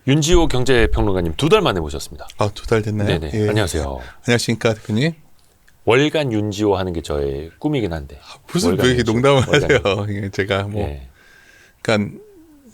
윤지호 경제평론가님 2달 만에 모셨습니다. 아, 2달 됐나요? 네네. 예. 안녕하세요. 안녕하십니까, 대표님? 월간 윤지호 하는 게 저의 꿈이긴 한데. 무슨 왜 이렇게 농담을 하세요? 윤지호. 제가 뭐, 예. 그러니까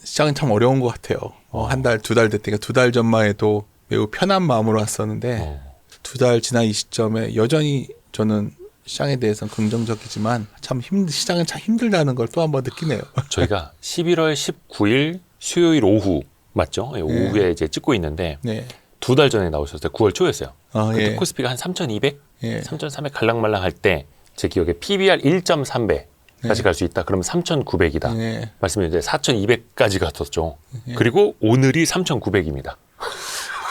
시장은 참 어려운 것 같아요. 한 달, 2달 됐으니까 2달 전만 해도 매우 편한 마음으로 왔었는데 2달 지난 이 시점에 여전히 저는 시장에 대해서는 긍정적이지만 참 시장은 참 힘들다는 걸 또 한 번 느끼네요. 저희가 11월 19일 수요일 오후 맞죠? 예, 오후에 이제 찍고 있는데 네. 2달 전에 나오셨어요. 9월 초였어요. 아, 그때 예. 코스피가 한 3,200, 예. 3,300 갈랑말랑 할 때 제 기억에 PBR 1.3배까지 갈 수 있다. 그러면 3,900이다. 예. 말씀드렸는데 4,200까지 갔었죠. 그리고 오늘이 3,900입니다.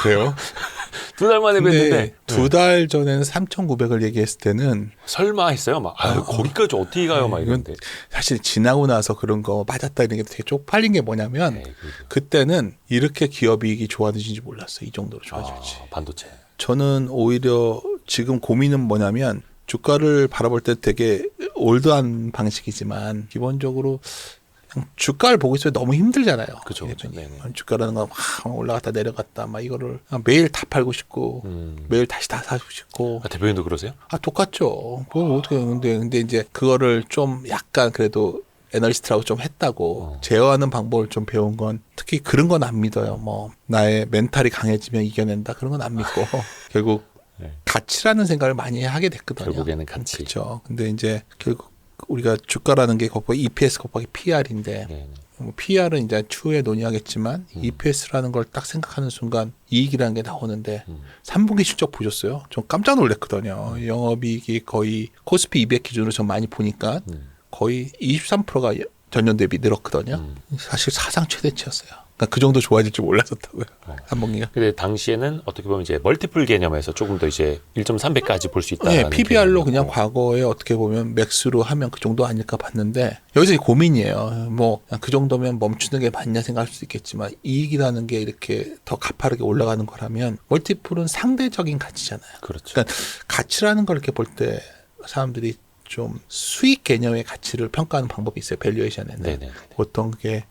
그래요? 2달 만에 뵀는데 근데 2달 전에는 3,900을 얘기했을 때는 설마 했어요. 막 거기까지 어떻게 가요? 막 이건 이런데. 사실 지나고 나서 그런 거 맞았다 이런 게 되게 쪽팔린 게 뭐냐면 네, 그때는 이렇게 기업이익이 좋아지는지 몰랐어요. 이 정도로 좋아질지. 반도체. 저는 오히려 지금 고민은 뭐냐면 주가를 바라볼 때 되게 올드한 방식이지만 기본적으로 그냥 주가를 보고 있으면 너무 힘들잖아요. 그죠. 네네. 주가라는 거 막 올라갔다 내려갔다 막 이거를 매일 다 팔고 싶고 매일 다시 다 사고 싶고. 대표님도 그러세요? 똑같죠. 그걸 어떻게 근데 이제 그거를 좀 약간 그래도 애널리스트라고 좀 했다고 제어하는 방법을 좀 배운 건 특히 그런 건 안 믿어요. 뭐 나의 멘탈이 강해지면 이겨낸다 그런 건 안 믿고 결국 네. 가치라는 생각을 많이 하게 됐거든요. 결국에는 가치. 그렇죠. 근데 이제 결국 우리가 주가라는 게 곱하기 EPS 곱하기 PR인데 네. PR은 이제 추후에 논의하겠지만 EPS라는 걸 딱 생각하는 순간 이익이라는 게 나오는데 3분기 실적 보셨어요? 전 깜짝 놀랐거든요. 영업이익이 거의 코스피 200 기준으로 전 많이 보니까 거의 23%가 전년 대비 늘었거든요. 사실 사상 최대치였어요. 그러니까 그 정도 좋아질 줄 몰랐었다고요. 3분기가. 근데 당시에는 어떻게 보면 이제 멀티플 개념에서 조금 더 이제 1.3배까지 볼 수 있다. 네, PBR로 그냥 과거에 어떻게 보면 맥스로 하면 그 정도 아닐까 봤는데 여기서 고민이에요. 뭐 그 정도면 멈추는 게 맞냐 생각할 수도 있겠지만 이익이라는 게 이렇게 더 가파르게 올라가는 거라면 멀티플은 상대적인 가치잖아요. 그렇죠. 그러니까 가치라는 걸 이렇게 볼 때 사람들이 좀 수익 개념의 가치를 평가하는 방법이 있어요. 밸류에이션에는. 네네. 보통 그게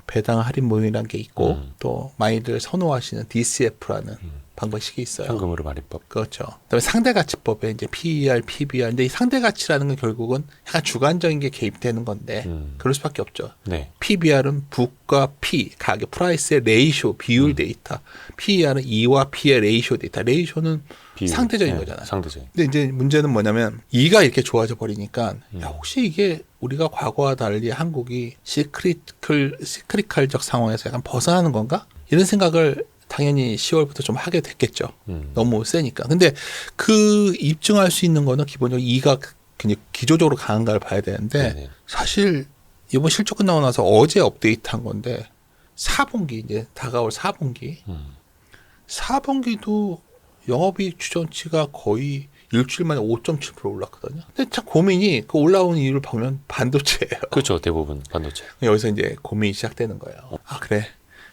배당 할인 모임이라는 게 있고 또 많이들 선호하시는 DCF라는 방법식이 있어요. 현금으로 말입법. 그렇죠. 그다음에 상대가치법에 이제 PER, PBR. 근데 이 상대가치라는 건 결국은 약간 주관적인 게 개입되는 건데 그럴 수밖에 없죠. 네. PBR은 북과 P, 가격, 프라이스의 레이쇼, 비율 데이터. PER은 E와 P의 레이쇼 데이터. 레이쇼는 비율. 상대적인 네, 거잖아요. 상대적인. 근데 이제 문제는 뭐냐면 E가 이렇게 좋아져 버리니까 야, 혹시 이게 우리가 과거와 달리 한국이 시크리컬적 상황에서 약간 벗어나는 건가? 이런 생각을 당연히 10월부터 좀 하게 됐겠죠. 너무 세니까. 근데 그 입증할 수 있는 거는 기본적으로 E가 그냥 기조적으로 강한가를 봐야 되는데 네네. 사실 이번 실적 끝나고 나서 어제 업데이트한 건데 4분기 이제 다가올 4분기 4분기도 영업이익 추정치가 거의 일주일 만에 5.7% 올랐거든요. 근데 참 고민이 그 올라오는 이유를 보면 반도체예요. 그렇죠. 대부분 반도체. 여기서 이제 고민이 시작되는 거예요. 아 그래.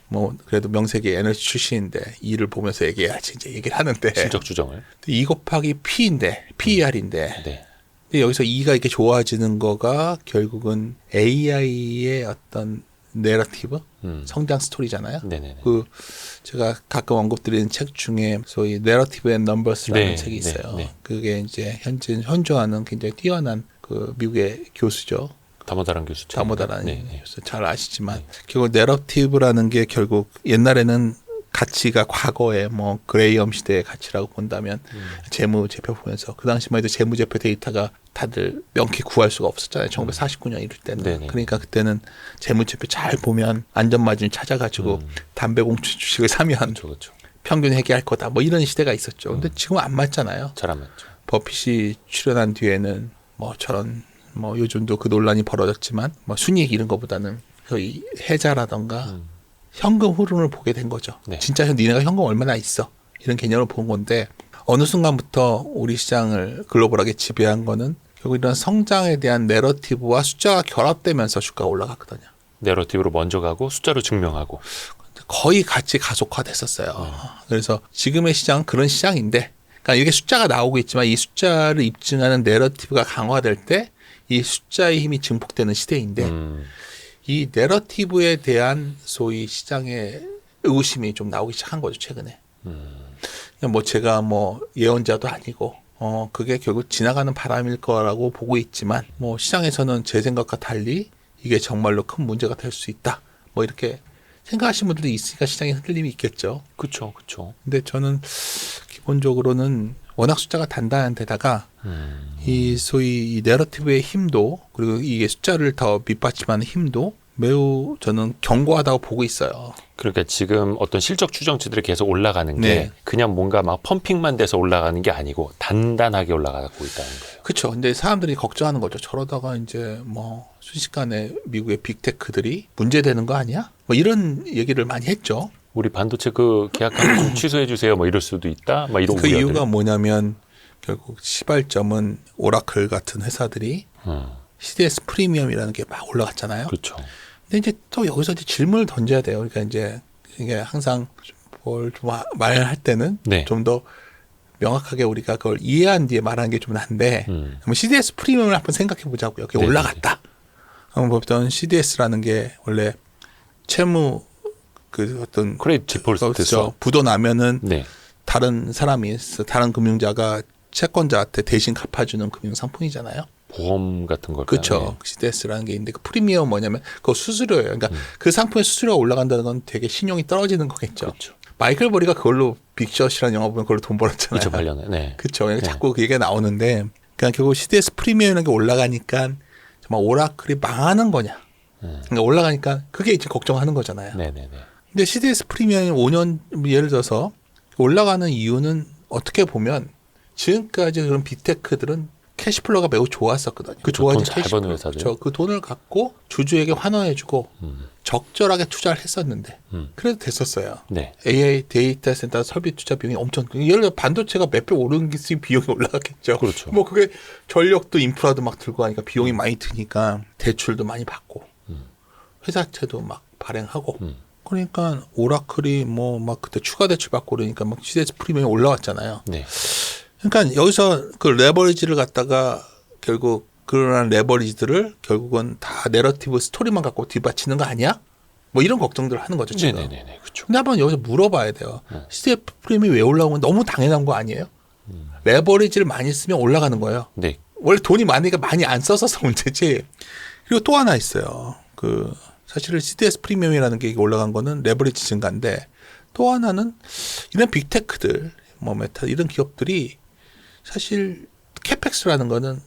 뭐 그래도 명색이 에너지 출신인데 이를 보면서 얘기해야지 이제 얘기를 하는데 실적 주정을. 2 곱하기 P인데 PER인데 네. 근데 여기서 E가 이렇게 좋아지는 거가 결국은 AI의 어떤 내러티브 성장 스토리잖아요. 네네네. 그 제가 가끔 언급드리는 책 중에 소위 내러티브 앤 넘버스라는 네, 책이 있어요. 네. 그게 이제 현존하는 굉장히 뛰어난 그 미국의 교수죠. 다모다란 교수죠. 다모다라는 네. 교수 잘 아시지만 결국 내러티브라는 게 결국 옛날에는 가치가 과거에 뭐 그레이엄 시대의 가치라고 본다면 재무제표 보면서 그 당시만 해도 재무제표 데이터가 다들 명쾌히 구할 수가 없었잖아요. 1949년 이럴 때는. 네네. 그러니까 그때는 재무제표 잘 보면 안전마진 찾아가지고 담배꽁초 주식을 사면 그렇죠. 평균 회계할 거다. 뭐 이런 시대가 있었죠. 근데 지금은 안 맞잖아요. 잘 안 맞죠. 버핏이 출연한 뒤에는 뭐 저런 뭐 요즘도 그 논란이 벌어졌지만 뭐 순이익 이런 거보다는 거의 해자라던가 현금 흐름을 보게 된 거죠. 네. 진짜 니네가 현금 얼마나 있어 이런 개념을 본 건데 어느 순간부터 우리 시장을 글로벌하게 지배한 거는 결국 이런 성장에 대한 내러티브와 숫자가 결합되면서 주가가 올라갔거든요. 내러티브로 먼저 가고 숫자로 증명하고. 거의 같이 가속화됐었어요. 그래서 지금의 시장은 그런 시장인데 그러니까 이게 숫자가 나오고 있지만 이 숫자를 입증하는 내러티브가 강화될 때 이 숫자의 힘이 증폭되는 시대인데 이 내러티브에 대한 소위 시장의 의구심이 좀 나오기 시작한 거죠 최근에. 그냥 뭐 제가 뭐 예언자도 아니고 그게 결국 지나가는 바람일 거라고 보고 있지만 뭐 시장에서는 제 생각과 달리 이게 정말로 큰 문제가 될 수 있다. 뭐 이렇게 생각하시는 분들도 있으니까 시장에 흔들림이 있겠죠. 그렇죠, 그렇죠. 근데 저는 기본적으로는 워낙 숫자가 단단한 데다가 이 소위 이 내러티브의 힘도 그리고 이게 숫자를 더 밑받침하는 힘도 매우 저는 견고하다고 보고 있어요. 그러니까 지금 어떤 실적 추정치들이 계속 올라가는 게 네. 그냥 뭔가 막 펌핑만 돼서 올라가는 게 아니고 단단하게 올라가고 있다는 거예요. 그렇죠. 근데 사람들이 걱정하는 거죠. 저러다가 이제 뭐 순식간에 미국의 빅테크들이 문제되는 거 아니야? 뭐 이런 얘기를 많이 했죠. 우리 반도체 그 계약하면 좀 취소해 주세요. 뭐 이럴 수도 있다. 막 이런 그 우려들. 이유가 뭐냐면 결국 시발점은 오라클 같은 회사들이 CDS 프리미엄이라는 게 막 올라갔잖아요. 그렇죠. 근데 이제 또 여기서 이제 질문을 던져야 돼요. 그러니까 이제 이게 항상 뭘 좀 말할 때는 네. 좀 더 명확하게 우리가 그걸 이해한 뒤에 말하는 게 좀 난데 한번 CDS 프리미엄을 한번 생각해 보자고요. 그게 네네네. 올라갔다. 한번 보던 CDS라는 게 원래 채무 그 어떤 크레딧 디폴트 스왑. 부도 나면은 네. 다른 사람이 다른 금융자가 채권자한테 대신 갚아주는 금융 상품이잖아요. 보험 같은 걸. 그렇죠. CDS라는 게 있는데 그 프리미엄 뭐냐면 그거 수수료예요. 그러니까 그 상품의 수수료가 올라간다는 건 되게 신용이 떨어지는 거겠죠. 그렇죠. 마이클 버리가 그걸로 빅샷이라는 영화 보면 그걸로 돈 벌었잖아요. 2008년에. 네. 그렇죠. 자꾸 그 얘기가 나오는데 그냥 결국 CDS 프리미엄이라는 게 올라가니까 정말 오라클이 망하는 거냐. 그러니까 올라가니까 그게 이제 걱정하는 거잖아요. 네네네. 근데 CDS 프리미엄이 5년 예를 들어서 올라가는 이유는 어떻게 보면 지금까지 그런 빅테크들은 캐시플로가 매우 좋았었거든요. 그 좋아진 돈 잘 버는 회사들. 그렇죠. 그 돈을 갖고 주주에게 환원해주고 적절하게 투자를 했었는데 그래도 됐었어요. 네. AI 데이터 센터 설비 투자 비용이 엄청 예를 들어 반도체가 몇 배 오르는 게 있으면 비용이 올라갔겠죠. 그렇죠. 뭐 그게 전력도 인프라도 막 들고 가니까 비용이 많이 드니까 대출도 많이 받고 회사채도 막 발행하고 그러니까 오라클이 뭐 막 그때 추가 대출 받고 그러니까 막 CDS 프리미엄이 올라왔잖아요. 네. 그러니까 여기서 그 레버리지를 갖다가 결국 그러한 레버리지들을 결국은 다 내러티브 스토리만 갖고 뒷받치는 거 아니야? 뭐 이런 걱정들을 하는 거죠 지금. 네네네. 그렇죠. 근데 한번 여기서 물어봐야 돼요. CDS 프리미엄이 왜 올라오면 너무 당연한 거 아니에요? 레버리지를 많이 쓰면 올라가는 거예요. 네. 원래 돈이 많으니까 많이 안 써서 문제지. 그리고 또 하나 있어요. 그 사실은 CDS 프리미엄이라는 게 올라간 거는 레버리지 증가인데 또 하나는 이런 빅테크들 뭐 메타 이런 기업들이 사실 캐펙스라는 거는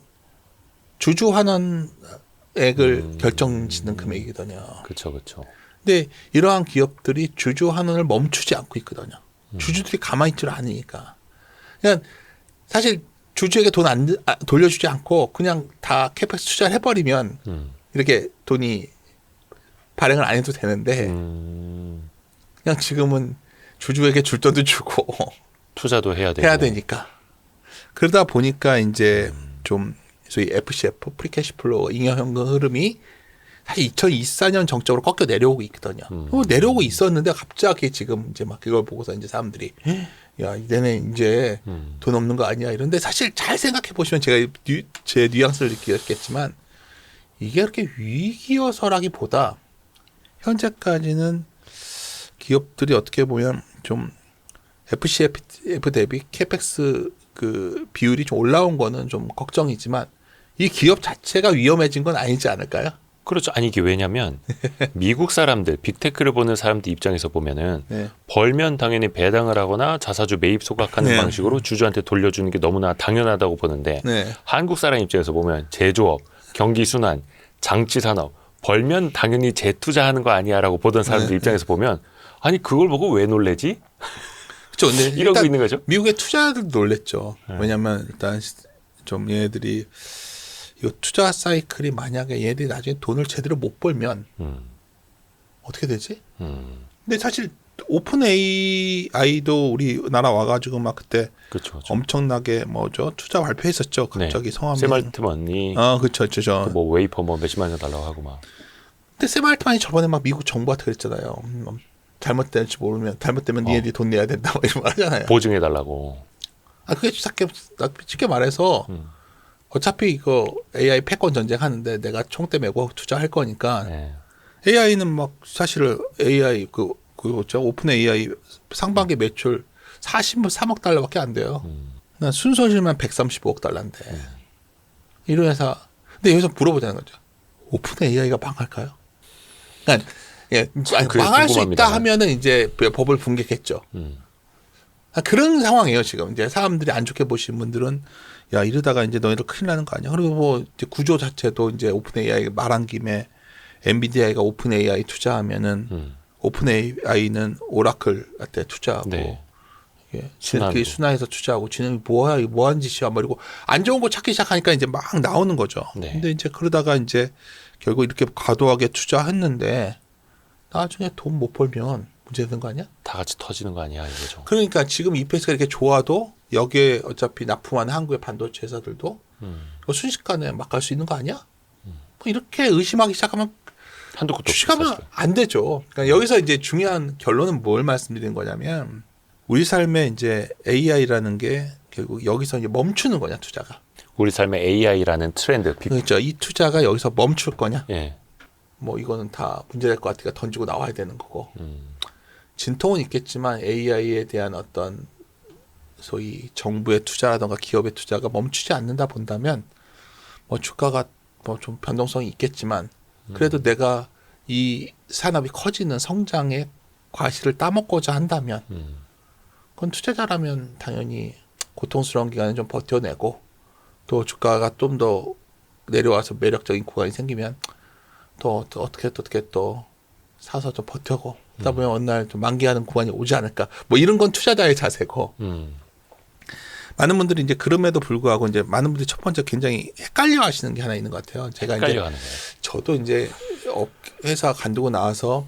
주주 환원액을 결정짓는 금액이거든요. 그렇죠, 그렇죠. 근데 이러한 기업들이 주주 환원을 멈추지 않고 있거든요. 주주들이 가만히 있지를 않으니까. 그냥 사실 주주에게 돈 안 돌려주지 않고 그냥 다 캐펙스 투자를 해버리면 이렇게 돈이 발행을 안 해도 되는데 그냥 지금은 주주에게 줄 돈도 주고 투자도 해야 되고. 해야 되니까. 그러다 보니까 이제 좀 소위 FCF 프리캐시플로우 잉여현금 흐름이 사실 2024년 정적으로 꺾여 내려오고 있거든요. 내려오고 있었는데 갑자기 지금 이제 막 그걸 보고서 이제 사람들이 야 이제는 이제 돈 없는 거 아니야 이런데 사실 잘 생각해 보시면 제가 제 뉘앙스를 느끼겠지만 이게 그렇게 위기여서라기보다 현재까지는 기업들이 어떻게 보면 좀 FCF 대비 캐펙스 그 비율이 좀 올라온 거는 좀 걱정이지만 이 기업 자체가 위험해진 건 아니지 않을까요? 그렇죠. 아니 이게 왜냐면 미국 사람들 빅테크를 보는 사람들 입장에서 보면은 네. 벌면 당연히 배당을 하거나 자사주 매입 소각하는 네. 방식으로 주주한테 돌려주는 게 너무나 당연하다고 보는데 네. 한국 사람 입장에서 보면 제조업, 경기 순환, 장치 산업 벌면 당연히 재투자하는 거 아니야라고 보던 사람들 네. 입장에서 보면 아니 그걸 보고 왜 놀래지? 그렇죠. 근데 이러고 일단 있는 거죠. 미국의 투자자들도 놀랬죠. 왜냐하면 일단 좀 얘네들이 이 투자 사이클이 만약에 얘네들이 나중에 돈을 제대로 못 벌면 어떻게 되지? 근데 사실 오픈 AI도 우리나라 와가지고 막 그때 그렇죠. 엄청나게 뭐죠 투자 발표했었죠. 갑자기 성함이 세말트먼이 그렇죠, 그렇죠. 뭐 웨이퍼 뭐 몇십만 원 달라고 하고 막. 근데 샘 알트만이 저번에 막 미국 정부한테 그랬잖아요. 잘못될지 모르면 잘못되면 니네들이 돈 내야 된다 뭐 이런 말 하잖아요. 보증해 달라고. 그게 쉽게 말해서 어차피 이거 AI 패권 전쟁 하는데 내가 총대 메고 투자할 거니까 네. AI는 막 사실 AI 그 그거죠. 오픈 AI 상반기 매출 43억 달러밖에 안 돼요. 난 순손실만 135억 달러인데 이런 회사. 근데 여기서 물어보자는 거죠. 오픈 AI가 망할까요? 그러니까 예, 망할 수 있다 하면은 이제 법을 분개했죠. 그런 상황이에요 지금. 이제 사람들이 안 좋게 보시는 분들은 야 이러다가 이제 너희들 큰일 나는 거 아니야? 그리고 뭐 이제 구조 자체도 이제 오픈 AI 말한 김에 엔비디아가 오픈 AI 투자하면은 오픈 AI는 오라클한테 투자하고. 네. 지네들끼리 순환해서 투자하고 지네들이 뭐야 이거 뭐하는 짓이야 뭐 이러고 안 좋은 거 찾기 시작하니까 이제 막 나오는 거죠. 네. 근데 이제 그러다가 이제 결국 이렇게 과도하게 투자했는데 나중에 돈 못 벌면 문제되는 거 아니야? 다 같이 터지는 거 아니야 이거죠. 그러니까 지금 EPS가 이렇게 좋아도 여기에 어차피 납품하는 한국의 반도체 회사들도 순식간에 막 갈 수 있는 거 아니야? 뭐 이렇게 의심하기 시작하면 주식하면 안 되죠. 그러니까 여기서 이제 중요한 결론은 뭘 말씀드리는 거냐면 우리 삶에 이제 AI라는 게 결국 여기서 이제 멈추는 거냐 투자가. 우리 삶에 AI라는 트렌드. 그렇죠. 이 투자가 여기서 멈출 거냐. 예. 뭐 이거는 다 문제될 것 같으니까 던지고 나와야 되는 거고. 진통은 있겠지만 AI에 대한 어떤 소위 정부의 투자라든가 기업의 투자가 멈추지 않는다 본다면 뭐 주가가 뭐 좀 변동성이 있겠지만 그래도 내가 이 산업이 커지는 성장의 과실을 따먹고자 한다면 그건 투자자라면 당연히 고통스러운 기간을 좀 버텨내고 또 주가가 좀 더 내려와서 매력적인 구간이 생기면 또 어떻게 또 사서 좀 버텨고 그러다 보면 어느 날 좀 만기하는 구간이 오지 않을까 뭐 이런 건 투자자의 자세고 많은 분들이 이제 그럼에도 불구하고 이제 많은 분들이 첫 번째 굉장히 헷갈려 하시는 게 하나 있는 것 같아요. 제가 이제 저도 이제 회사 간두고 나와서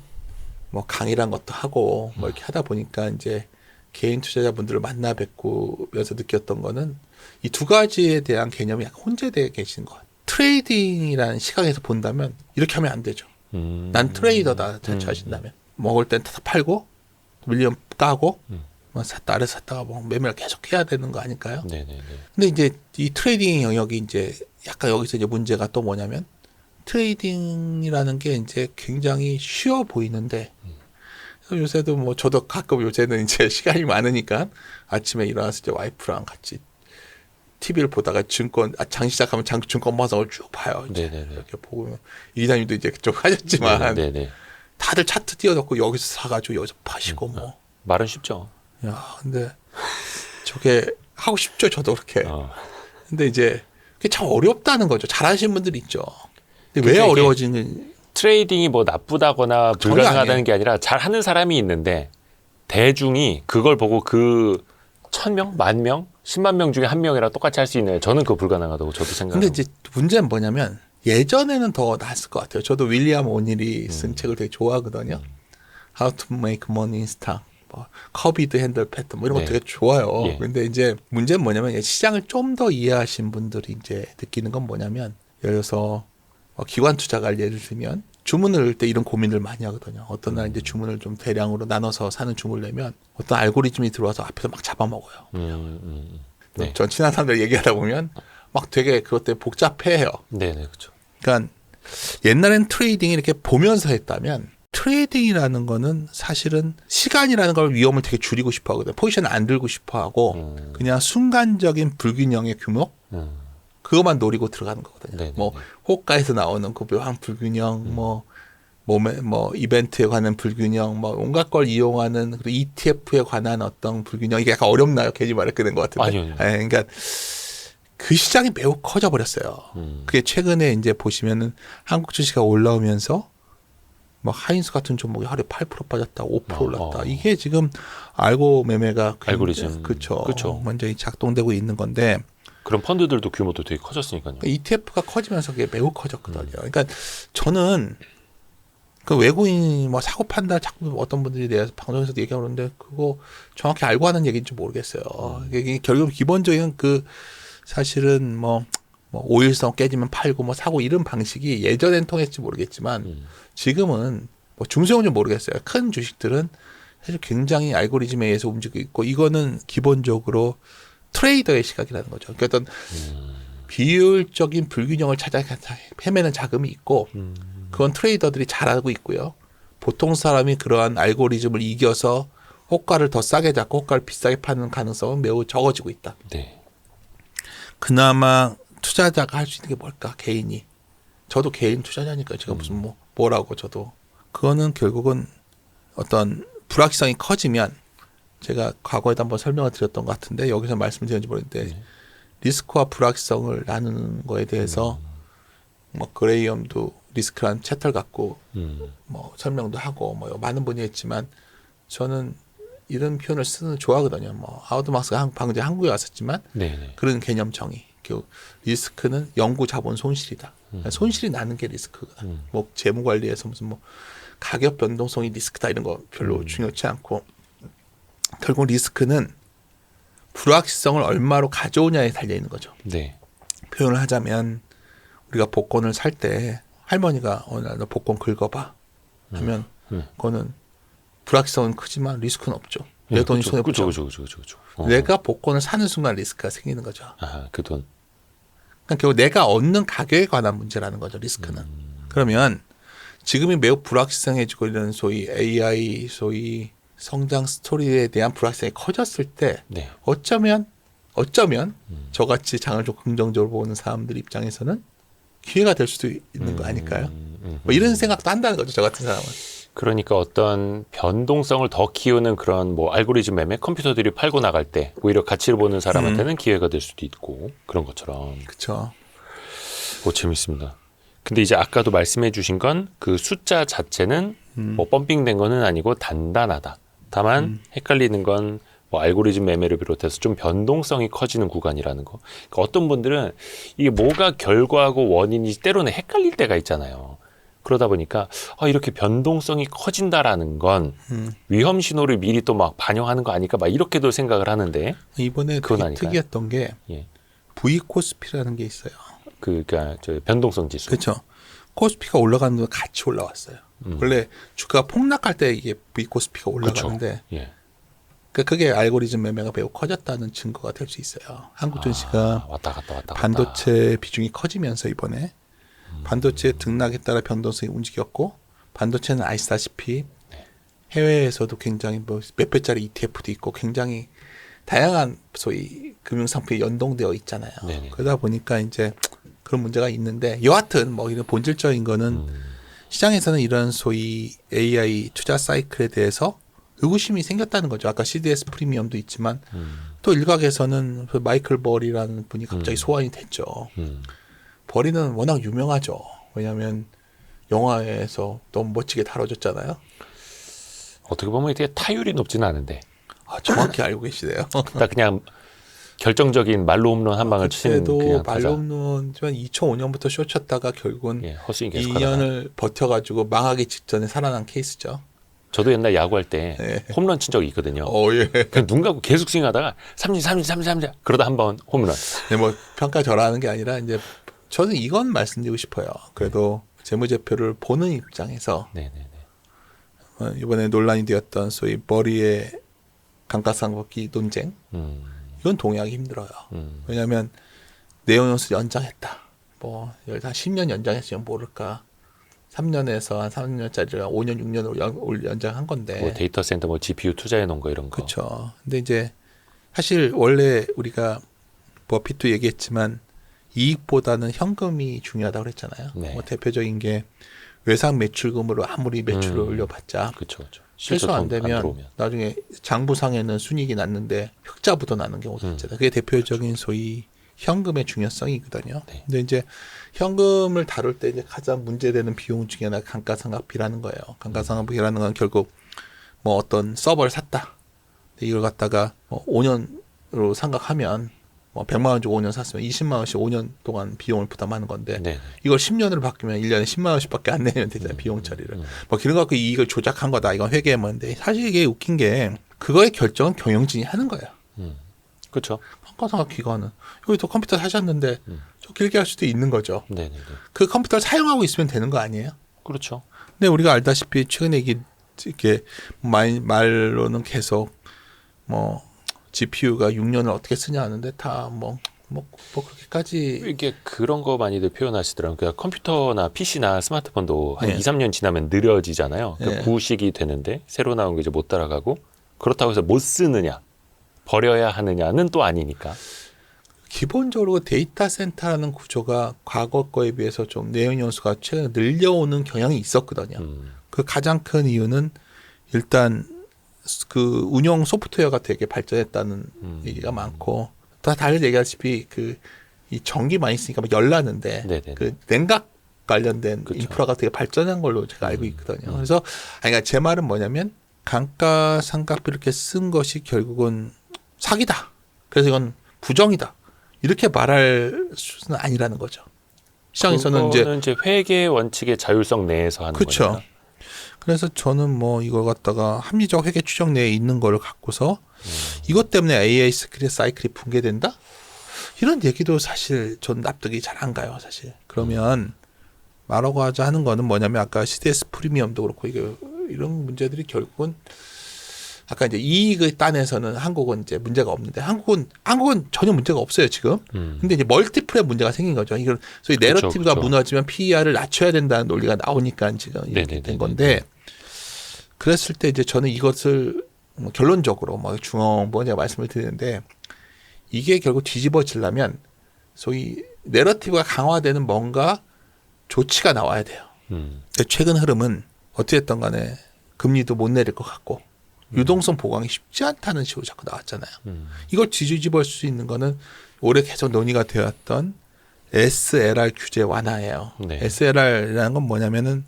뭐 강의란 것도 하고 뭐 이렇게 하다 보니까 이제 개인 투자자분들을 만나 뵙고면서 느꼈던 거는 이 두 가지에 대한 개념이 약간 혼재되어 계시는 것 같아요. 트레이딩이라는 시각에서 본다면 이렇게 하면 안 되죠. 난 트레이더다 자처하신다면 먹을 땐 다 팔고 밀리언 까고 뭐 샀다 아래 샀다가 뭐 매매를 계속 해야 되는 거 아닐까요? 네네네. 근데 이제 이 트레이딩 영역이 이제 약간 여기서 이제 문제가 또 뭐냐면 트레이딩이라는 게 이제 굉장히 쉬워 보이는데 요새도 뭐 저도 가끔 요새는 이제 시간이 많으니까 아침에 일어나서 이제 와이프랑 같이 TV를 보다가 장 시작하면 증권 마상을 쭉 봐요. 이제 이렇게 보면 이사님도 이제 그쪽 하셨지만 다들 차트 띄워놓고 여기서 사가지고 여기서 파시고 뭐 말은 쉽죠. 야 근데 저게 하고 싶죠 저도 그렇게. 근데 이제 그게 참 어렵다는 거죠. 잘하시는 분들이 있죠. 근데 왜 어려워지는? 트레이딩이 뭐 나쁘다거나 불가능하다는 게 아니라 잘하는 사람이 있는데 대중이 그걸 보고 그 1000명, 10,000명, 10만 명 중에 한 명이랑 똑같이 할 수 있는 저는 그거 불가능하다고 저도 생각해요. 근데 이제 문제는 뭐냐면 예전에는 더 나았을 것 같아요. 저도 윌리엄 오닐이 쓴 책을 되게 좋아하거든요. How to make money in stock, 뭐 커비드 핸들 패턴 뭐 이런 거 되게 좋아요. 근데 이제 문제는 뭐냐면 시장을 좀 더 이해하신 분들이 이제 느끼는 건 뭐냐면 예를 들어서 기관 투자가를 예를 들면 주문을 넣을 때 이런 고민을 많이 하거든요. 어떤 날 이제 주문을 좀 대량으로 나눠서 사는 주문을 내면 어떤 알고리즘이 들어와서 앞에서 막 잡아먹어요. 네. 전 친한 사람들 얘기하다 보면 막 되게 그것 때문에 복잡해요. 네네, 그렇죠. 그러니까 옛날엔 트레이딩이 이렇게 보면서 했다면 트레이딩이라는 거는 사실은 시간이라는 걸 위험을 되게 줄이고 싶어 하거든요. 포지션을 안 들고 싶어 하고 그냥 순간적인 불균형의 규모 그것만 노리고 들어가는 거거든요. 네네네. 뭐 호가에서 나오는 그 묘한 불균형, 뭐 몸에 뭐 이벤트에 관한 불균형, 뭐 온갖 걸 이용하는 그리고 ETF에 관한 어떤 불균형 이게 약간 어렵나요? 괜히 말을 꺼낸 것 같은데. 아니요. 그러니까 그 시장이 매우 커져 버렸어요. 그게 최근에 이제 보시면은 한국 주식이 올라오면서 뭐 하인스 같은 종목이 하루에 8% 빠졌다, 5% 올랐다. 이게 지금 알고 매매가 알고리즘 그렇죠. 완전히 작동되고 있는 건데. 그런 펀드들도 규모도 되게 커졌으니까요. ETF가 커지면서 그게 매우 커졌거든요. 그러니까 저는 그 외국인 뭐 사고 판다 자꾸 어떤 분들이 대해서 방송에서도 얘기하는데 그거 정확히 알고 하는 얘기인지 모르겠어요. 이게 결국 기본적인 그 사실은 뭐 오일성 깨지면 팔고 뭐 사고 이런 방식이 예전엔 통했지 모르겠지만 지금은 뭐 중소형은 좀 모르겠어요. 큰 주식들은 사실 굉장히 알고리즘에 의해서 움직이고 있고 이거는 기본적으로 트레이더의 시각이라는 거죠. 그러니까 어떤 비효율적인 불균형을 찾아 헤매는 자금이 있고 그건 트레이더들이 잘 알고 있고요. 보통 사람이 그러한 알고리즘을 이겨서 호가를 더 싸게 잡고 호가를 비싸게 파는 가능성은 매우 적어지고 있다. 네. 그나마 투자자가 할 수 있는 게 뭘까? 개인이. 저도 개인 투자자니까 제가 무슨 뭐라고 저도. 그거는 결국은 어떤 불확실성이 커지면 제가 과거에도 한번 설명을 드렸던 것 같은데 여기서 말씀드렸는지 모르겠는데 리스크와 불확실성을 나누는 거에 대해서 뭐 그레이엄도 리스크란 챕터를 갖고 뭐 설명도 하고 뭐 많은 분이 했지만 저는 이런 표현을 쓰는 좋아하거든요. 뭐 아우드마스가 방금 전에 한국에 왔었지만 네네. 그런 개념 정의. 리스크는 연구 자본 손실이다. 손실이 나는 게 리스크다. 뭐 재무 관리에서 무슨 뭐 가격 변동성이 리스크다 이런 거 별로 중요치 않고 결국 리스크는 불확실성을 얼마로 가져오냐에 달려 있는 거죠. 네. 표현을 하자면 우리가 복권을 살 때 할머니가 너 복권 긁어봐 하면 그거는 불확실성은 크지만 리스크는 없죠. 내 돈이 손에 붙죠. 그죠. 내가 복권을 사는 순간 리스크가 생기는 거죠. 아, 그 돈. 그러니까 결국 내가 얻는 가격에 관한 문제라는 거죠. 리스크는. 그러면 지금이 매우 불확실성해지고 이런 소위 AI, 소위 성장 스토리에 대한 불확실성이 커졌을 때 네. 어쩌면 저같이 장을 좀 긍정적으로 보는 사람들 입장에서는 기회가 될 수도 있는 거 아닐까요? 뭐 이런 생각도 한다는 거죠. 저 같은 사람은. 그러니까 어떤 변동성을 더 키우는 그런 뭐 알고리즘 매매 컴퓨터들이 팔고 나갈 때 오히려 가치를 보는 사람한테는 기회가 될 수도 있고 그런 것처럼. 그렇죠. 오, 재밌습니다. 근데 이제 아까도 말씀해 주신 건 그 숫자 자체는 뭐 펌핑된 거는 아니고 단단하다. 다만 헷갈리는 건 뭐 알고리즘 매매를 비롯해서 좀 변동성이 커지는 구간이라는 거. 그러니까 어떤 분들은 이게 뭐가 결과하고 원인인지 때로는 헷갈릴 때가 있잖아요. 그러다 보니까 이렇게 변동성이 커진다라는 건 위험 신호를 미리 또 막 반영하는 거 아닐까 막 이렇게도 생각을 하는데 이번에 그건 되게 아닐까요? 특이했던 게 예. V 코스피라는 게 있어요. 그러니까 저 변동성 지수. 그렇죠. 코스피가 올라가는 건 같이 올라왔어요. 원래 주가가 폭락할 때 이게 V 코스피가 올라가는데 예. 그게 알고리즘 매매가 매우 커졌다는 증거가 될 수 있어요. 한국 증시가 왔다 갔다. 반도체 비중이 커지면서 이번에 반도체 등락에 따라 변동성이 움직였고 반도체는 아시다시피 해외에서도 굉장히 뭐 몇 배짜리 ETF도 있고 굉장히 다양한 소위 금융상품이 연동되어 있잖아요. 네네. 그러다 보니까 이제 그런 문제가 있는데 여하튼 뭐 이런 본질적인 거는 시장에서는 이런 소위 AI 투자 사이클에 대해서 의구심이 생겼다는 거죠. 아까 CDS 프리미엄도 있지만 또 일각에서는 그 마이클 벌이라는 분이 갑자기 소환이 됐죠. 벌이는 워낙 유명하죠. 왜냐하면 영화에서 너무 멋지게 다뤄졌잖아요. 어떻게 보면 되게 타율이 높지는 않은데 정확히 알고 계시네요. 딱 그냥 결정적인 말로 홈런 한 방을 치는 그때도 그냥 말로 타자. 홈런지만 2005년부터 쇼 쳤다가 결국은 예, 헛스윙 계속 하다가. 2년을 버텨가지고 망하기 직전에 살아난 케이스죠. 저도 옛날 야구할 때 네. 홈런 친 적이 있거든요. 예. 그냥 눈 감고 계속 스윙하다가 삼진 그러다 한 번 홈런. 네, 뭐 평가절하하는 게 아니라 이제 저는 이건 말씀드리고 싶어요. 그래도 재무제표를 보는 입장에서 네네네. 이번에 논란이 되었던 소위 머리의 감가상각비 논쟁 이건 동의하기 힘들어요. 왜냐하면 내용연수 연장했다. 뭐 한 10년 연장했으면 모를까. 3년에서 한 3년짜리를 5년, 6년으로 연장한 건데. 뭐 데이터 센터, 뭐 GPU 투자해 놓은 거 이런 거. 그렇죠. 근데 이제 사실 원래 우리가 버핏도 얘기했지만 이익보다는 현금이 중요하다고 그랬잖아요. 네. 뭐 대표적인 게 외상 매출금으로 아무리 매출을 올려봤자 그렇죠. 최소 안 되면 나중에 장부상에는 순이익이 났는데 흑자 묻어나는 경우도 있잖아요. 그게 대표적인 소위 현금의 중요성이거든요. 네. 근데 이제 현금을 다룰 때 이제 가장 문제되는 비용 중에 하나가 감가상각비라는 거예요. 감가상각비라는 건 결국 뭐 어떤 서버를 샀다. 근데 이걸 갖다가 뭐 5년으로 상각하면 뭐 100만 원 주고 5년 샀으면 20만 원씩 5년 동안 비용을 부담하는 건데 네. 이걸 10년으로 바뀌면 1년에 10만 원씩밖에 안 내면 되잖아요. 비용 처리를. 뭐 그런 거 갖고 이익을 조작한 거다. 이건 회계했는데 사실 이게 웃긴 게 그거의 결정은 경영진이 하는 거예요. 그렇죠. 감가상각 기관은 여기 또 컴퓨터 사셨는데 좀 길게 할 수도 있는 거죠. 네네네. 그 컴퓨터를 사용하고 있으면 되는 거 아니에요? 그렇죠. 근데 우리가 알다시피 최근에 이게 말로는 계속 뭐 GPU가 6년을 어떻게 쓰냐 하는데 다 뭐 뭐 그렇게까지 이게 그런 거 많이들 표현하시더라고요. 그러니까 컴퓨터나 PC나 스마트폰도 한 네. 2, 3년 지나면 느려지잖아요. 그 네. 구식이 되는데 새로 나온 게 이제 못 따라가고 그렇다고 해서 못 쓰느냐 버려야 하느냐는 또 아니니까. 기본적으로 데이터 센터라는 구조가 과거 거에 비해서 좀 내용 연수가 최근에 늘려오는 경향이 있었거든요. 그 가장 큰 이유는 일단 그 운영 소프트웨어가 되게 발전했다는 얘기가 많고 다 다들 얘기하시피 그 이 전기 많이 쓰니까 막 열나는데 네네네. 그 냉각 관련된 그쵸. 인프라가 되게 발전한 걸로 제가 알고 있거든요. 그래서 그러니까 제 말은 뭐냐면 감가상각비 이렇게 쓴 것이 결국은 사기다. 그래서 이건 부정이다. 이렇게 말할 수는 아니라는 거죠. 시장에서는 이제 회계 원칙의 자율성 내에서 하는 그렇죠. 거니까. 그래서 저는 뭐 이걸 갖다가 합리적 회계 추정 내에 있는 거를 갖고서 이것 때문에 AI 스킬의 사이클이 붕괴된다? 이런 얘기도 사실 전 납득이 잘 안 가요, 사실. 그러면 말하고 하자 하는 거는 뭐냐면 아까 CDS 프리미엄도 그렇고 이런 문제들이 결국은 아까 이제 이익의 딴에서는 한국은 이제 문제가 없는데 한국은 전혀 문제가 없어요, 지금. 근데 이제 멀티플의 문제가 생긴 거죠. 이걸 소위 내러티브가 그쵸. 무너지면 PER을 낮춰야 된다는 논리가 나오니까 지금 이렇게 된 건데 그랬을 때 이제 저는 이것을 뭐 결론적으로 뭐 중앙부 제가 말씀을 드리는데 이게 결국 뒤집어지려면 소위 내러티브가 강화되는 뭔가 조치가 나와야 돼요. 최근 흐름은 어찌됐든 간에 금리도 못 내릴 것 같고 유동성 보강이 쉽지 않다는 식으로 자꾸 나왔잖아요. 이걸 뒤집을 수 있는 거는 올해 계속 논의가 되었던 SLR 규제 완화예요. 네. SLR이라는 건 뭐냐면은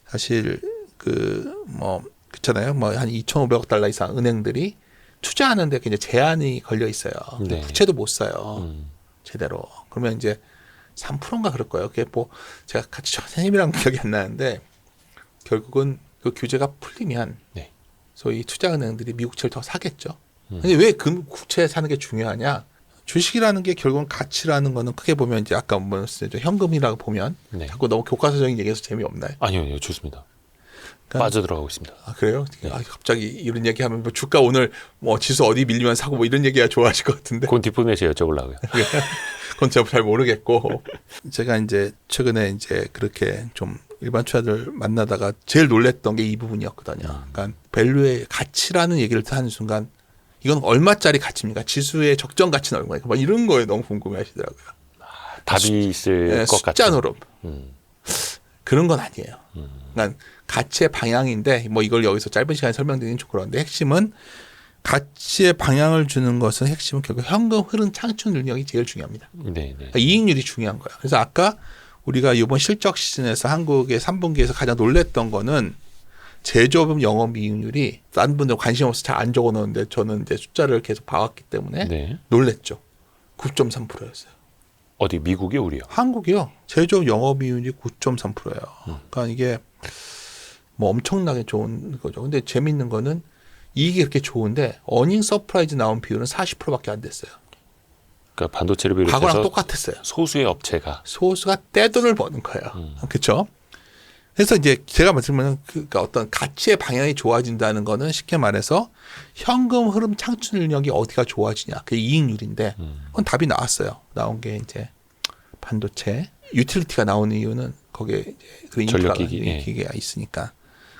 사실 그렇잖아요. 뭐 한 2,500억 달러 이상 은행들이 투자하는데 굉장히 제한이 걸려 있어요. 네. 부채도 못 써요. 제대로. 그러면 이제 3%인가 그럴 거예요. 그게 뭐 제가 같이 선생님이랑 기억이 안 나는데 결국은 그 규제가 풀리면 네. 소위 투자은행들이 미국채를 더 사겠죠. 근데 왜 국채 사는 게 중요하냐? 주식이라는 게 결국은 가치라는 거는 크게 보면 이제 아까 뭐 현금이라고 보면 네. 자꾸 너무 교과서적인 얘기해서 재미없나요? 아니요, 좋습니다. 그러니까 빠져들어가고 있습니다. 아, 그래요? 아, 갑자기 이런 얘기하면 뭐 주가 오늘 뭐 지수 어디 밀리면 사고 뭐 이런 얘기가 좋아하실 것 같은데. 그건 뒷부분에서 여쭤보려고요. 그건 제가 잘 모르겠고. 제가 이제 최근에 이제 그렇게 좀 일반 투자들 만나다가 제일 놀랬던 게 이 부분이었거든요. 그러니까 밸류의 가치라는 얘기를 하는 순간 이건 얼마짜리 가치입니까? 지수의 적정 가치는 얼마입니까? 뭐 이런 거에 너무 궁금해 하시더라고요. 답이 있을 것 같아요. 숫자 노름. 그런 건 아니에요. 그러니까 가치의 방향인데 뭐 이걸 여기서 짧은 시간에 설명드리긴 좀 그런데 핵심은 가치의 방향을 주는 것은 핵심은 결국 현금 흐름 창출 능력이 제일 중요합니다. 네. 그러니까 이익률이 중요한 거예요. 그래서 아까 우리가 이번 실적 시즌에서 한국의 3분기에서 가장 놀랬던 거는 제조업 영업이익률이 다른 분들 관심 없어서 잘 안 적어놓는데 저는 이제 숫자를 계속 봐왔기 때문에 네. 놀랬죠. 9.3%였어요. 어디 미국이 우리요? 한국이요. 제조업 영업이익률이 9.3%예요. 그러니까 이게 뭐 엄청나게 좋은 거죠. 근데 재밌는 거는 이익이 그렇게 좋은데 어닝 서프라이즈 나온 비율은 40%밖에 안 됐어요. 그러니까 반도체를 과거랑 비롯해서 똑같았어요. 소수의 업체가 소수가 떼돈을 버는 거예요. 그렇죠? 그래서 이제 제가 말씀드리면 그러니까 어떤 가치의 방향이 좋아진다는 거는 쉽게 말해서 현금 흐름 창출 능력이 어디가 좋아지냐. 그게 이익률인데 그건 답이 나왔어요. 나온 게 이제 반도체 유틸리티가 나오는 이유는 거기에 이제 그 인프라가 기기가 있으니까.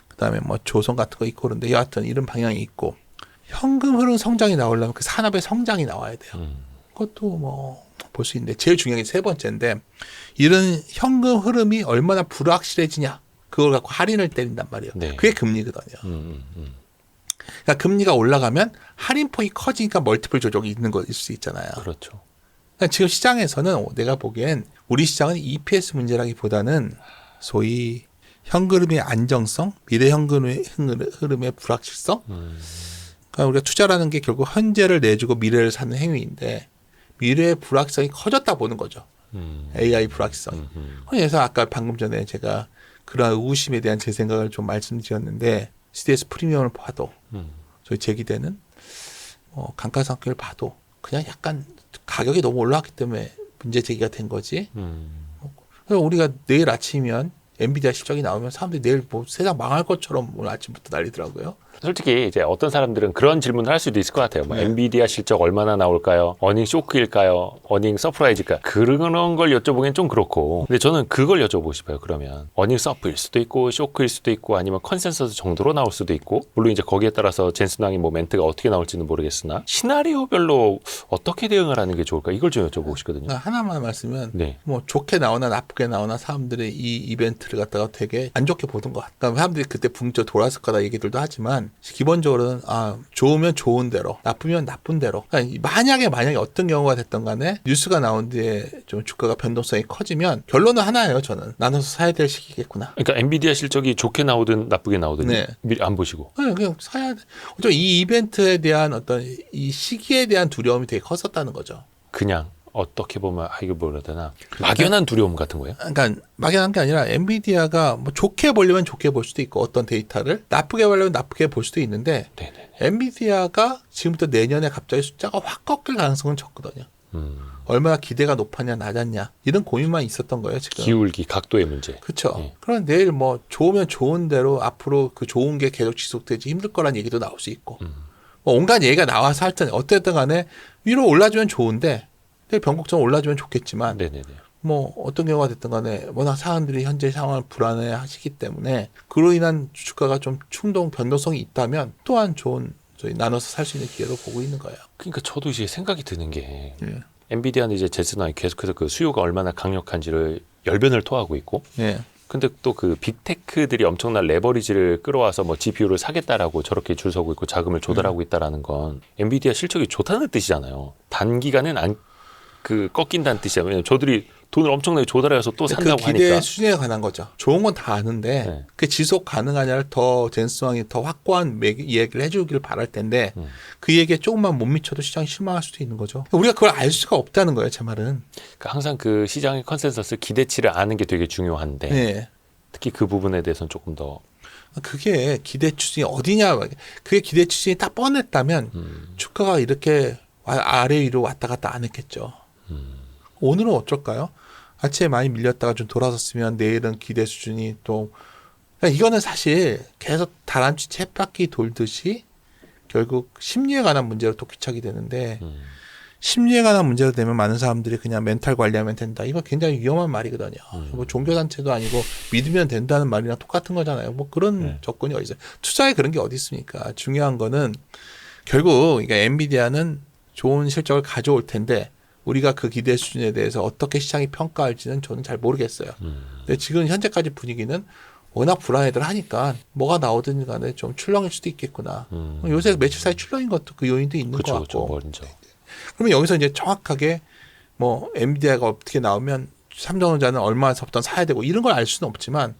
그다음에 뭐 조선 같은 거 있고 그런데 여하튼 이런 방향이 있고 현금 흐름 성장이 나오려면 그 산업의 성장이 나와야 돼요. 그것도 뭐 볼 수 있는데 제일 중요한 게 세 번째인데 이런 현금 흐름이 얼마나 불확실해지냐 그걸 갖고 할인을 때린단 말이에요. 네. 그게 금리거든요. 그러니까 금리가 올라가면 할인폭이 커지니까 멀티플 조정이 있는 거일 수 있잖아요. 그렇죠. 그러니까 지금 시장에서는 내가 보기엔 우리 시장은 EPS 문제라기보다는 소위 현금의 안정성, 미래 현금의 흐름의 불확실성. 그러니까 우리가 투자라는 게 결국 현재를 내주고 미래를 사는 행위인데 미래의 불확실성이 커졌다 보는 거죠. AI 불확실성이. 그래서 아까 방금 전에 제가 그러한 의구심에 대한 제 생각을 좀 말씀드렸는데 CDS 프리미엄을 봐도 저희 제기되는 감가상각을 봐도 그냥 약간 가격이 너무 올라왔기 때문에 문제 제기가 된 거지. 그래서 우리가 내일 아침이면 엔비디아 실적이 나오면 사람들이 내일 뭐 세상 망할 것처럼 오늘 아침부터 난리더라고요. 솔직히 이제 어떤 사람들은 그런 질문을 할 수도 있을 것 같아요. 뭐 네. 엔비디아 실적 얼마나 나올까요? 어닝 쇼크일까요? 어닝 서프라이즈일까요? 그런 걸 여쭤보기엔 좀 그렇고. 근데 저는 그걸 여쭤보고 싶어요. 그러면 어닝 서프일 수도 있고 쇼크일 수도 있고 아니면 컨센서스 정도로 나올 수도 있고 물론 이제 거기에 따라서 젠슨 왕이 뭐 멘트가 어떻게 나올지는 모르겠으나 시나리오별로 어떻게 대응을 하는 게 좋을까? 이걸 좀 여쭤보고 싶거든요. 하나만 말씀은 네. 뭐 좋게 나오나 나쁘게 나오나 사람들이 이 이벤트를 갖다가 되게 안 좋게 보던 것 같아요. 그러니까 사람들이 그때 붕쳐 돌았을 거다 얘기들도 하지만 기본적으로는 좋으면 좋은 대로 나쁘면 나쁜 대로 그러니까 만약에 어떤 경우가 됐던 간에 뉴스가 나온 뒤에 좀 주가가 변동성이 커지면 결론은 하나예요. 저는 나눠서 사야 될 시기겠구나. 그러니까 엔비디아 실적이 좋게 나오든 나쁘게 나오든 네. 미리 안 보시고. 그냥 사야 돼. 이 이벤트에 대한 어떤 이 시기에 대한 두려움이 되게 컸었다는 거죠. 그냥 어떻게 보면 이게 뭐라 해야 되나 막연한 두려움 같은 거예요. 그러니까 막연한 게 아니라 엔비디아가 뭐 좋게 보려면 좋게 볼 수도 있고 어떤 데이터를 나쁘게 보려면 나쁘게 볼 수도 있는데 네네. 엔비디아가 지금부터 내년에 갑자기 숫자가 확 꺾일 가능성은 적거든요. 얼마나 기대가 높았냐 낮았냐 이런 고민만 있었던 거예요 지금. 기울기 각도의 문제. 그렇죠. 예. 그럼 내일 뭐 좋으면 좋은 대로 앞으로 그 좋은 게 계속 지속되지 힘들 거란 얘기도 나올 수 있고 뭐 온갖 얘기가 나와서 하여튼 어쨌든 간에 위로 올라주면 좋은데 내일 변곡점 올라주면 좋겠지만 네네네. 뭐 어떤 경우가 됐든 간에 워낙 사람들이 현재 상황을 불안해 하시기 때문에 그로 인한 주가가 좀 충동 변동성이 있다면 또한 좋은 저희 나눠서 살 수 있는 기회로 보고 있는 거예요. 그러니까 저도 이제 생각이 드는 게 예. 엔비디아는 이제 젠슨 왕이 계속해서 그 수요가 얼마나 강력한지를 열변을 토하고 있고 예. 근데 또 그 빅테크들이 엄청난 레버리지를 끌어와서 뭐 GPU를 사겠다라고 저렇게 줄 서고 있고 자금을 조달하고 있다라는 건 엔비디아 실적이 좋다는 뜻이잖아요. 단기간엔 꺾인다는 뜻이야. 왜냐면 저들이 돈을 엄청나게 조달해서 또 산다고 그 기대 하니까. 수준에 관한 거죠. 좋은 건 다 아는데 네. 그 지속 가능하냐를 더 젠스 왕이 더 확고한 이야기를 해주길 바랄 텐데 그 얘기에 조금만 못 미쳐도 시장이 실망할 수도 있는 거죠. 우리가 그걸 알 수가 없다는 거예요. 제 말은. 그러니까 항상 그 시장의 컨센서스 기대치를 아는 게 되게 중요한데 네. 특히 그 부분에 대해서는 조금 더 그게 기대 추진이 어디냐. 그게 기대 추진이 딱 뻔했다면 주가가 이렇게 아래 위로 왔다 갔다 안 했겠죠. 오늘은 어쩔까요? 아침에 많이 밀렸다가 좀 돌아섰으면 내일은 기대 수준이 또 그러니까 이거는 사실 계속 다람쥐 쳇바퀴 돌듯이 결국 심리에 관한 문제로 또 귀착이 되는데 심리에 관한 문제가 되면 많은 사람들이 그냥 멘탈 관리하면 된다. 이거 굉장히 위험한 말이거든요. 뭐 종교단체도 아니고 믿으면 된다는 말이랑 똑같은 거잖아요. 뭐 그런 접근이 어디 있어요. 투자에 그런 게 어디 있습니까? 중요한 거는 결국 그러니까 엔비디아는 좋은 실적을 가져올 텐데 우리가 그 기대 수준에 대해서 어떻게 시장이 평가할지는 저는 잘 모르겠어요. 근데 지금 현재까지 분위기는 워낙 불안해들 하니까 뭐가 나오든 간에 좀 출렁일 수도 있겠구나. 요새 며칠 사이 출렁인 것도 그 요인도 있는 것 같고. 그렇죠. 먼저. 그러면 여기서 이제 정확하게 뭐 엔비디아가 어떻게 나오면 삼성전자는 얼마서부터 사야 되고 이런 걸 알 수는 없지만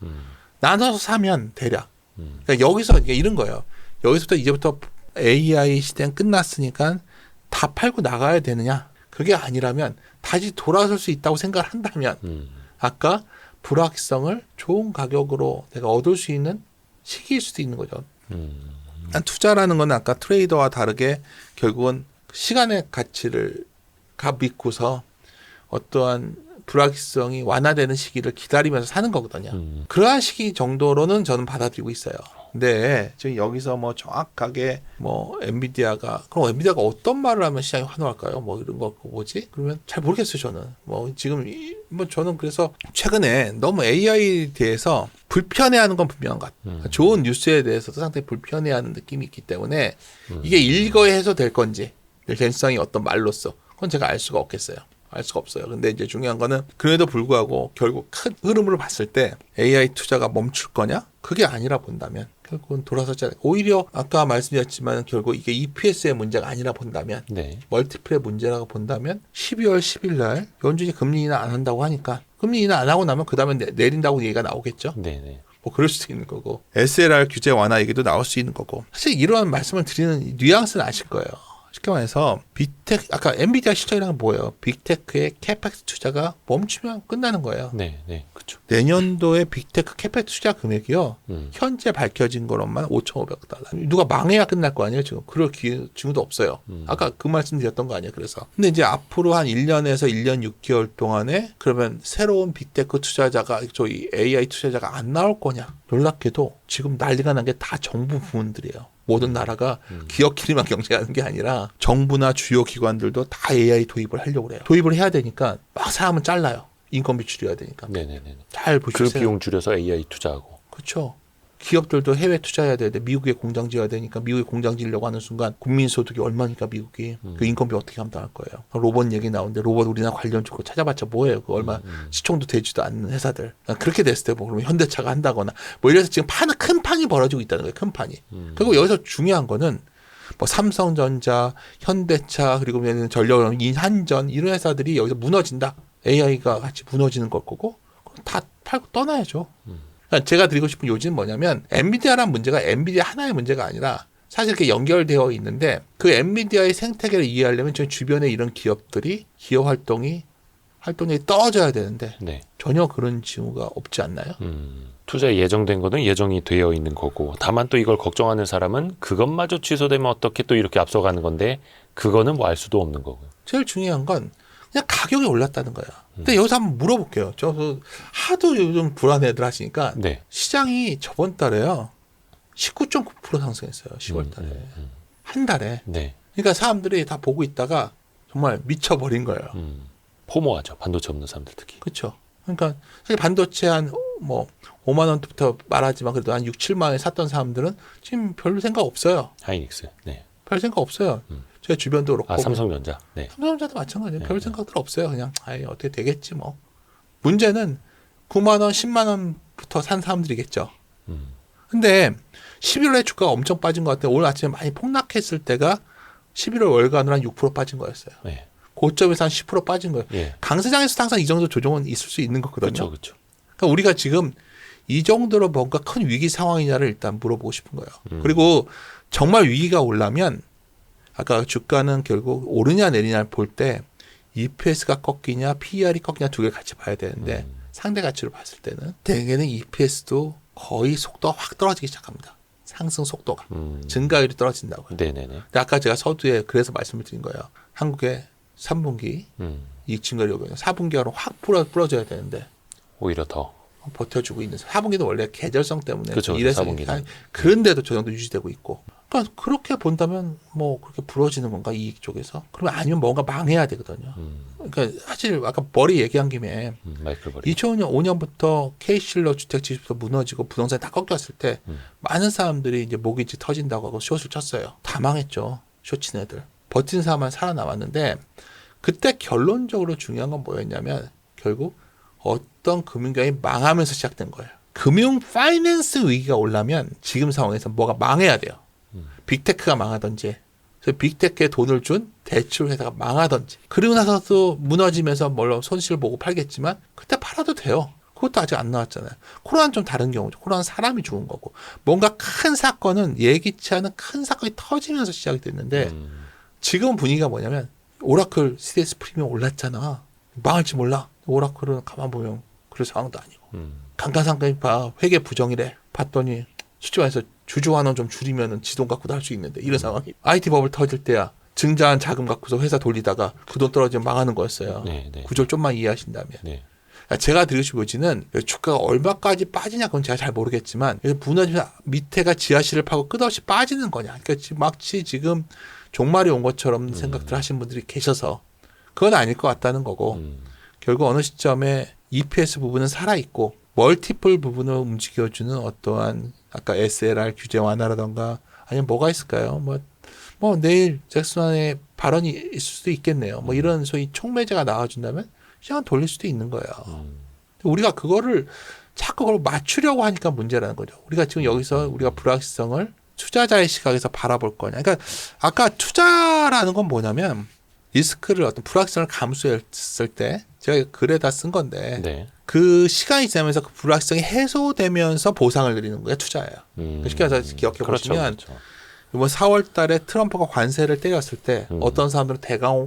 나눠서 사면 대략. 그러니까 여기서 이런 거예요. 여기서부터 이제부터 AI 시대는 끝났으니까 다 팔고 나가야 되느냐? 그게 아니라면 다시 돌아설 수 있다고 생각을 한다면 아까 불확실성을 좋은 가격으로 내가 얻을 수 있는 시기일 수도 있는 거죠. 투자라는 건 아까 트레이더와 다르게 결국은 시간의 가치를 믿고서 어떠한 불확실성이 완화되는 시기를 기다리면서 사는 거거든요. 그러한 시기 정도로는 저는 받아들이고 있어요. 근데 지금 여기서 뭐 정확하게 뭐 엔비디아가 그럼 엔비디아가 어떤 말을 하면 시장이 환호할까요? 뭐 이런 거 뭐지? 그러면 잘 모르겠어요. 저는 뭐 지금 뭐 저는 그래서 최근에 너무 AI에 대해서 불편해하는 건 분명한 것 같아요. 좋은 뉴스에 대해서도 상당히 불편해하는 느낌이 있기 때문에 이게 일거에해서 될 건지 젠스상이 어떤 말로써 그건 제가 알 수가 없겠어요. 알 수가 없어요. 근데 이제 중요한 거는 그래도 불구하고 결국 큰 흐름으로 봤을 때 AI 투자가 멈출 거냐? 그게 아니라 본다면 결국은 돌아서지 않아요. 오히려 아까 말씀드렸지만 결국 이게 EPS의 문제가 아니라 본다면 네. 멀티플의 문제라고 본다면 12월 10일 날 연준이 금리 인하 안 한다고 하니까 금리 인하 안 하고 나면 그 다음에 내린다고 얘기가 나오겠죠. 네네. 뭐 그럴 수도 있는 거고 SLR 규제 완화 얘기도 나올 수 있는 거고 사실 이러한 말씀을 드리는 뉘앙스는 아실 거예요. 쉽게 말해서 빅테크 아까 엔비디아 실적이란 건 뭐예요? 빅테크의 캐펙스 투자가 멈추면 끝나는 거예요. 네, 네, 그렇죠. 내년도에 빅테크 캐펙스 투자 금액이요. 현재 밝혀진 거로만 5,500달러. 누가 망해야 끝날 거 아니에요? 지금 그럴 징후도 없어요. 아까 그 말씀드렸던 거 아니에요? 그래서 근데 이제 앞으로 한 1년에서 1년 6개월 동안에 그러면 새로운 빅테크 투자자가 저희 AI 투자자가 안 나올 거냐? 놀랍게도 지금 난리가 난 게 다 정부 부문들이에요. 모든 나라가 기업끼리만 경쟁하는 게 아니라 정부나 주요 기관들도 다 AI 도입을 하려고 그래요. 도입을 해야 되니까 막 사람은 잘라요. 인건비 줄여야 되니까. 네네네. 잘 그 보시세요. 비용 줄여서 AI 투자하고. 그렇죠. 기업들도 해외 투자해야 되는데 미국에 공장 지어야 되니까 미국에 공장 지으려고 하는 순간 국민 소득이 얼마니까 미국이 그 인건비 어떻게 감당할 거예요. 로봇 얘기 나오는데 로봇 우리나라 관련 쪽으로 찾아봤자 뭐예요. 그 얼마 시총도 되지도 않는 회사들. 그렇게 됐을 때 뭐 그러면 현대차가 한다거나 뭐 이래서 지금 큰 판이 벌어지고 있다는 거예요. 큰 판이. 그리고 여기서 중요한 거는 뭐 삼성전자, 현대차 그리고 전력 한전 이런 회사들이 여기서 무너진다. AI가 같이 무너지는 걸 거고 그럼 다 팔고 떠나야죠. 그러니까 제가 드리고 싶은 요지는 뭐냐면 엔비디아라는 문제가 엔비디아 하나의 문제가 아니라 사실 이렇게 연결되어 있는데 그 엔비디아의 생태계를 이해하려면 저 주변에 이런 기업들이 기업 활동이 떨어져야 되는데 네. 전혀 그런 징후가 없지 않나요? 투자에 예정된 거는 예정이 되어 있는 거고 다만 또 이걸 걱정하는 사람은 그것마저 취소되면 어떻게 또 이렇게 앞서가는 건데 그거는 뭐 알 수도 없는 거고요. 제일 중요한 건 그냥 가격이 올랐다는 거야. 근데 여기서 한번 물어볼게요. 저 하도 요즘 불안해들 하시니까 네. 시장이 저번 달에요. 19.9% 상승했어요. 10월 달에. 한 달에. 네. 그러니까 사람들이 다 보고 있다가 정말 미쳐버린 거예요. 포모하죠. 반도체 없는 사람들 특히. 그렇죠. 그러니까 사실 반도체 한 뭐 5만 원부터 말하지만 그래도 한 6, 7만 원에 샀던 사람들은 지금 별로 생각 없어요. 하이닉스. 네. 별 생각 없어요. 제 주변도 그렇고. 삼성전자. 네. 삼성전자도 마찬가지예요. 별 생각들 없어요. 그냥 아이 어떻게 되겠지 뭐. 문제는 9만 원, 10만 원부터 산 사람들이겠죠. 근데 11월에 주가가 엄청 빠진 것 같아요. 오늘 아침에 많이 폭락했을 때가 11월 월간으로 한 6% 빠진 거였어요. 네. 고점에서 한 10% 빠진 거예요. 예. 강세장에서 항상 이 정도 조정은 있을 수 있는 거거든요. 그렇죠. 그렇죠. 그러니까 우리가 지금 이 정도로 뭔가 큰 위기 상황이냐를 일단 물어보고 싶은 거예요. 그리고 정말 위기가 오려면 아까 주가는 결국 오르냐 내리냐를 볼 때 EPS가 꺾이냐 PER이 꺾이냐 두 개를 같이 봐야 되는데 상대 가치로 봤을 때는 대개는 EPS도 거의 속도가 확 떨어지기 시작합니다. 상승 속도가. 증가율이 떨어진다고요. 네네네. 근데 아까 제가 서두에 그래서 말씀을 드린 거예요. 한국의 3분기 이익 증가율이 4분기로 확 부러져야 되는데 오히려 더. 버텨주고 있는 4분기도 원래 계절성 때문에 그렇죠. 이래서 4분기는. 그런데도 저 정도 유지되고 있고 그러니까 그렇게 본다면 뭐 그렇게 부러지는 건가 이익 쪽에서 그러면 아니면 뭔가 망해야 되거든요. 그러니까 사실 아까 머리 얘기한 김에 마이클 버리. 2005년부터 K실러 주택 지수도 무너지고 부동산이 다 꺾였을 때 많은 사람들이 이제 모기지 터진다고 하고 숏을 쳤어요. 다 망했죠. 숏 친 애들. 버틴 사람만 살아남았는데 그때 결론적으로 중요한 건 뭐였냐면 결국 어떤 금융경이 망하면서 시작된 거예요. 금융 파이낸스 위기가 오려면 지금 상황에서 뭐가 망해야 돼요. 빅테크가 망하든지 그래서 빅테크에 돈을 준 대출 회사가 망하든지 그리고 나서도 무너지면서 물론 손실을 보고 팔겠지만 그때 팔아도 돼요. 그것도 아직 안 나왔잖아요. 코로나는 좀 다른 경우죠. 코로나는 사람이 죽은 거고 뭔가 큰 사건은 예기치 않은 큰 사건이 터지면서 시작이 됐는데 지금 분위기가 뭐냐면 오라클 CDS 프리미엄 올랐잖아. 망할지 몰라. 오라클은 가만 보면 그럴 상황도 아니고 감가상각이 봐 회계 부정이래. 봤더니 솔직히 말해서 주주환원 좀 줄이면은 지돈 갖고도 할 수 있는데 이런 상황이 IT 버블 터질 때야 증자한 자금 갖고서 회사 돌리다가 그 돈 떨어지면 망하는 거였어요. 네, 네. 구조를 좀만 이해하신다면. 네. 제가 드리고 싶은 요지는 주가가 얼마까지 빠지냐 그건 제가 잘 모르겠지만 무너지면서 밑에가 지하실을 파고 끝없이 빠지는 거냐. 그러니까 마치 지금 종말이 온 것처럼 생각들 하시는 분들이 계셔서 그건 아닐 것 같다는 거고 결국 어느 시점에 EPS 부분은 살아있고 멀티플 부분을 움직여주는 어떠한 아까 SLR 규제 완화라던가 아니면 뭐가 있을까요? 뭐 내일 잭슨의 발언이 있을 수도 있겠네요. 뭐 이런 소위 촉매제가 나와준다면 시장은 돌릴 수도 있는 거예요. 우리가 그거를 자꾸 그걸 맞추려고 하니까 문제라는 거죠. 우리가 지금 여기서 우리가 불확실성을 투자자의 시각에서 바라볼 거냐. 그러니까 아까 투자라는 건 뭐냐면 리스크를 어떤 불확실성을 감수했을 때 제가 글에 다 쓴 건데 네. 그 시간이 지나면서 그 불확실성이 해소되면서 보상을 드리는 거예요. 투자예요. 쉽게 말해서 기억해 보시면 그렇죠. 이번 4월 달에 트럼프가 관세를 때렸을 때 어떤 사람들은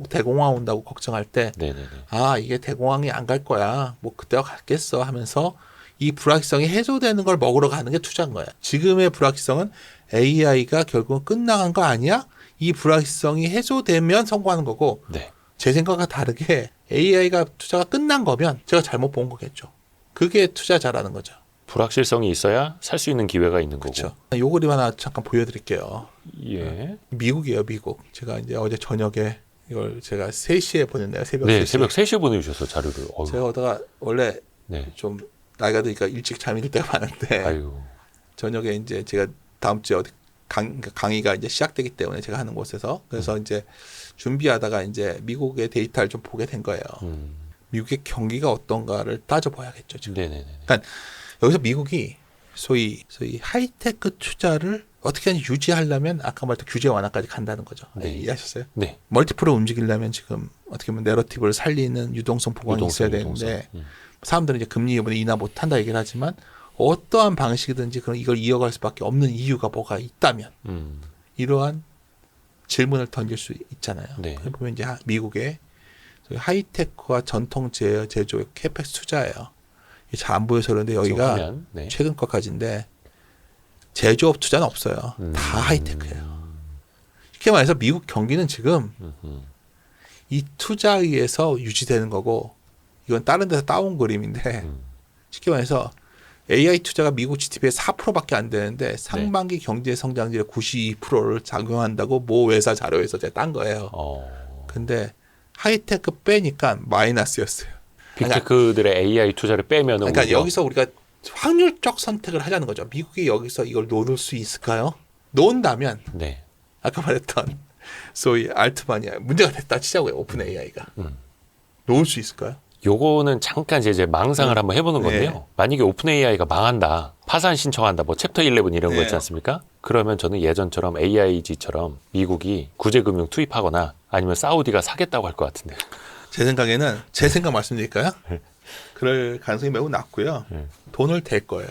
대공황 온다고 걱정할 때 네네네. 아 이게 대공황이 안 갈 거야. 뭐 그때가 갔겠어 하면서 이 불확실성이 해소되는 걸 먹으러 가는 게 투자인 거야. 지금의 불확실성은 AI가 결국은 끝나간 거 아니야? 이 불확실성이 해소되면 성공하는 거고 네. 제 생각과 다르게 AI가 투자가 끝난 거면 제가 잘못 본 거겠죠. 그게 투자자라는 거죠. 불확실성이 있어야 살 수 있는 기회가 있는 거고. 그렇죠. 요 그림 하나 잠깐 보여드릴게요. 예. 미국이에요, 미국. 제가 이제 어제 저녁에 이걸 제가 3시에 보냈네요. 새벽 네, 3시에. 새벽 3시에 보내주셔서 자료를. 어휴. 제가 오다가 원래 네. 좀 나이가 드니까 일찍 잠이 들 때가 많은데 아유. 저녁에 이제 제가 다음 주에 어디 강의가 이제 시작되기 때문에 제가 하는 곳에서 그래서 이제 준비하다가 이제 미국의 데이터를 좀 보게 된 거예요. 미국의 경기가 어떤가를 따져봐야겠죠, 지금. 네네네. 그러니까 여기서 미국이 소위 하이테크 투자를 어떻게 하는지 유지하려면 아까 말했던 규제 완화까지 간다는 거죠. 네. 이해하셨어요? 네. 멀티플을 움직이려면 지금 어떻게 보면 내러티브를 살리는 유동성 보강이 있어야 되는데 사람들은 이제 금리 이번에 인하 못한다 얘기를 하지만 어떠한 방식이든지 그런 이걸 이어갈 수밖에 없는 이유가 뭐가 있다면 이러한 질문을 던질 수 있잖아요. 네. 보면 이제 미국의 하이테크와 전통 제조의 캐펙스 투자예요. 잘 안 보여서 그런데 여기가 화면, 네. 최근 것까지인데 제조업 투자는 없어요. 다 하이테크예요. 쉽게 말해서 미국 경기는 지금 이 투자에 의해서 유지되는 거고 이건 다른 데서 따온 그림인데 쉽게 말해서 AI 투자가 미국 GDP의 4%밖에 안 되는데 상반기 경제 성장률의 92%를 작용한다고 모 회사 자료에서 제가 딴 거예요. 근데 하이테크 빼니까 마이너스였어요. 빅테크들의 AI 투자를 빼면은 그러니까 오히려 여기서 우리가 확률적 선택을 하자는 거죠. 미국이 여기서 이걸 놓을 수 있을까요? 놓는다면 네. 아까 말했던 소위 알트만이야 문제가 됐다 치자고요. 오픈 AI가 놓을 수 있을까요? 요거는 잠깐 이제 망상을 한번 해보는 건데요. 네. 만약에 오픈 AI가 망한다, 파산 신청한다, 뭐 챕터 11 이런 거 네. 있지 않습니까? 그러면 저는 예전처럼 AIG처럼 미국이 구제금융 투입하거나 아니면 사우디가 사겠다고 할 것 같은데. 제 생각에는 제 생각 말씀드릴까요? 그럴 가능성이 매우 낮고요. 돈을 댈 거예요.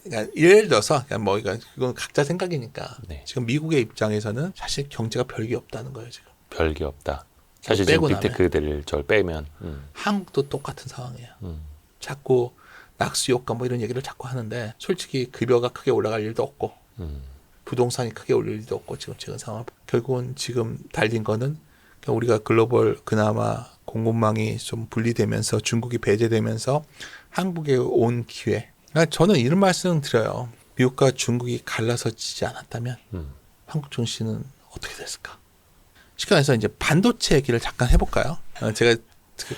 그러니까 예를 들어서 그냥 뭐 이건 각자 생각이니까 네. 지금 미국의 입장에서는 사실 경제가 별게 없다는 거예요. 지금 별게 없다. 사실 지금 빼고 빅테크들을 절 빼면 한국도 똑같은 상황이에요. 자꾸 낙수 효과 뭐 이런 얘기를 자꾸 하는데 솔직히 급여가 크게 올라갈 일도 없고 부동산이 크게 올릴 일도 없고 지금 최근 상황 결국은 지금 달린 거는 우리가 글로벌 그나마 공급망이 좀 분리되면서 중국이 배제되면서 한국에 온 기회. 저는 이런 말씀 드려요. 미국과 중국이 갈라서지지 않았다면 한국 증시는 어떻게 됐을까? 시간에서 이제 반도체 얘기를 잠깐 해볼까요? 제가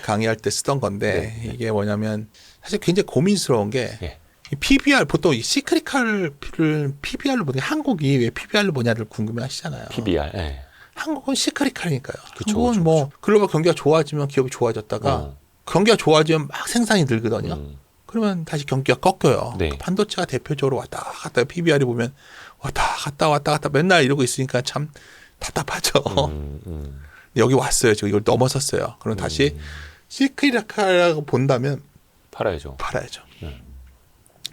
강의할 때 쓰던 건데 네. 이게 뭐냐면 사실 굉장히 고민스러운 게 네. PBR 보통 이 시크리칼을 PBR로 보는 게 한국이 왜 PBR로 보냐를 궁금해하시잖아요. PBR. 네. 한국은 시크리칼이니까요. 그쵸, 한국은 그쵸, 뭐 글로벌 경기가 좋아지면 기업이 좋아졌다가 경기가 좋아지면 막 생산이 늘거든요. 그러면 다시 경기가 꺾여요. 네. 반도체가 대표적으로 왔다 갔다 PBR이 보면 왔다 갔다 맨날 이러고 있으니까 참 답답하죠. 여기 왔어요. 지금 이걸 넘어섰어요. 그럼 다시 시크리칼이라고 본다면 팔아야죠. 팔아야죠.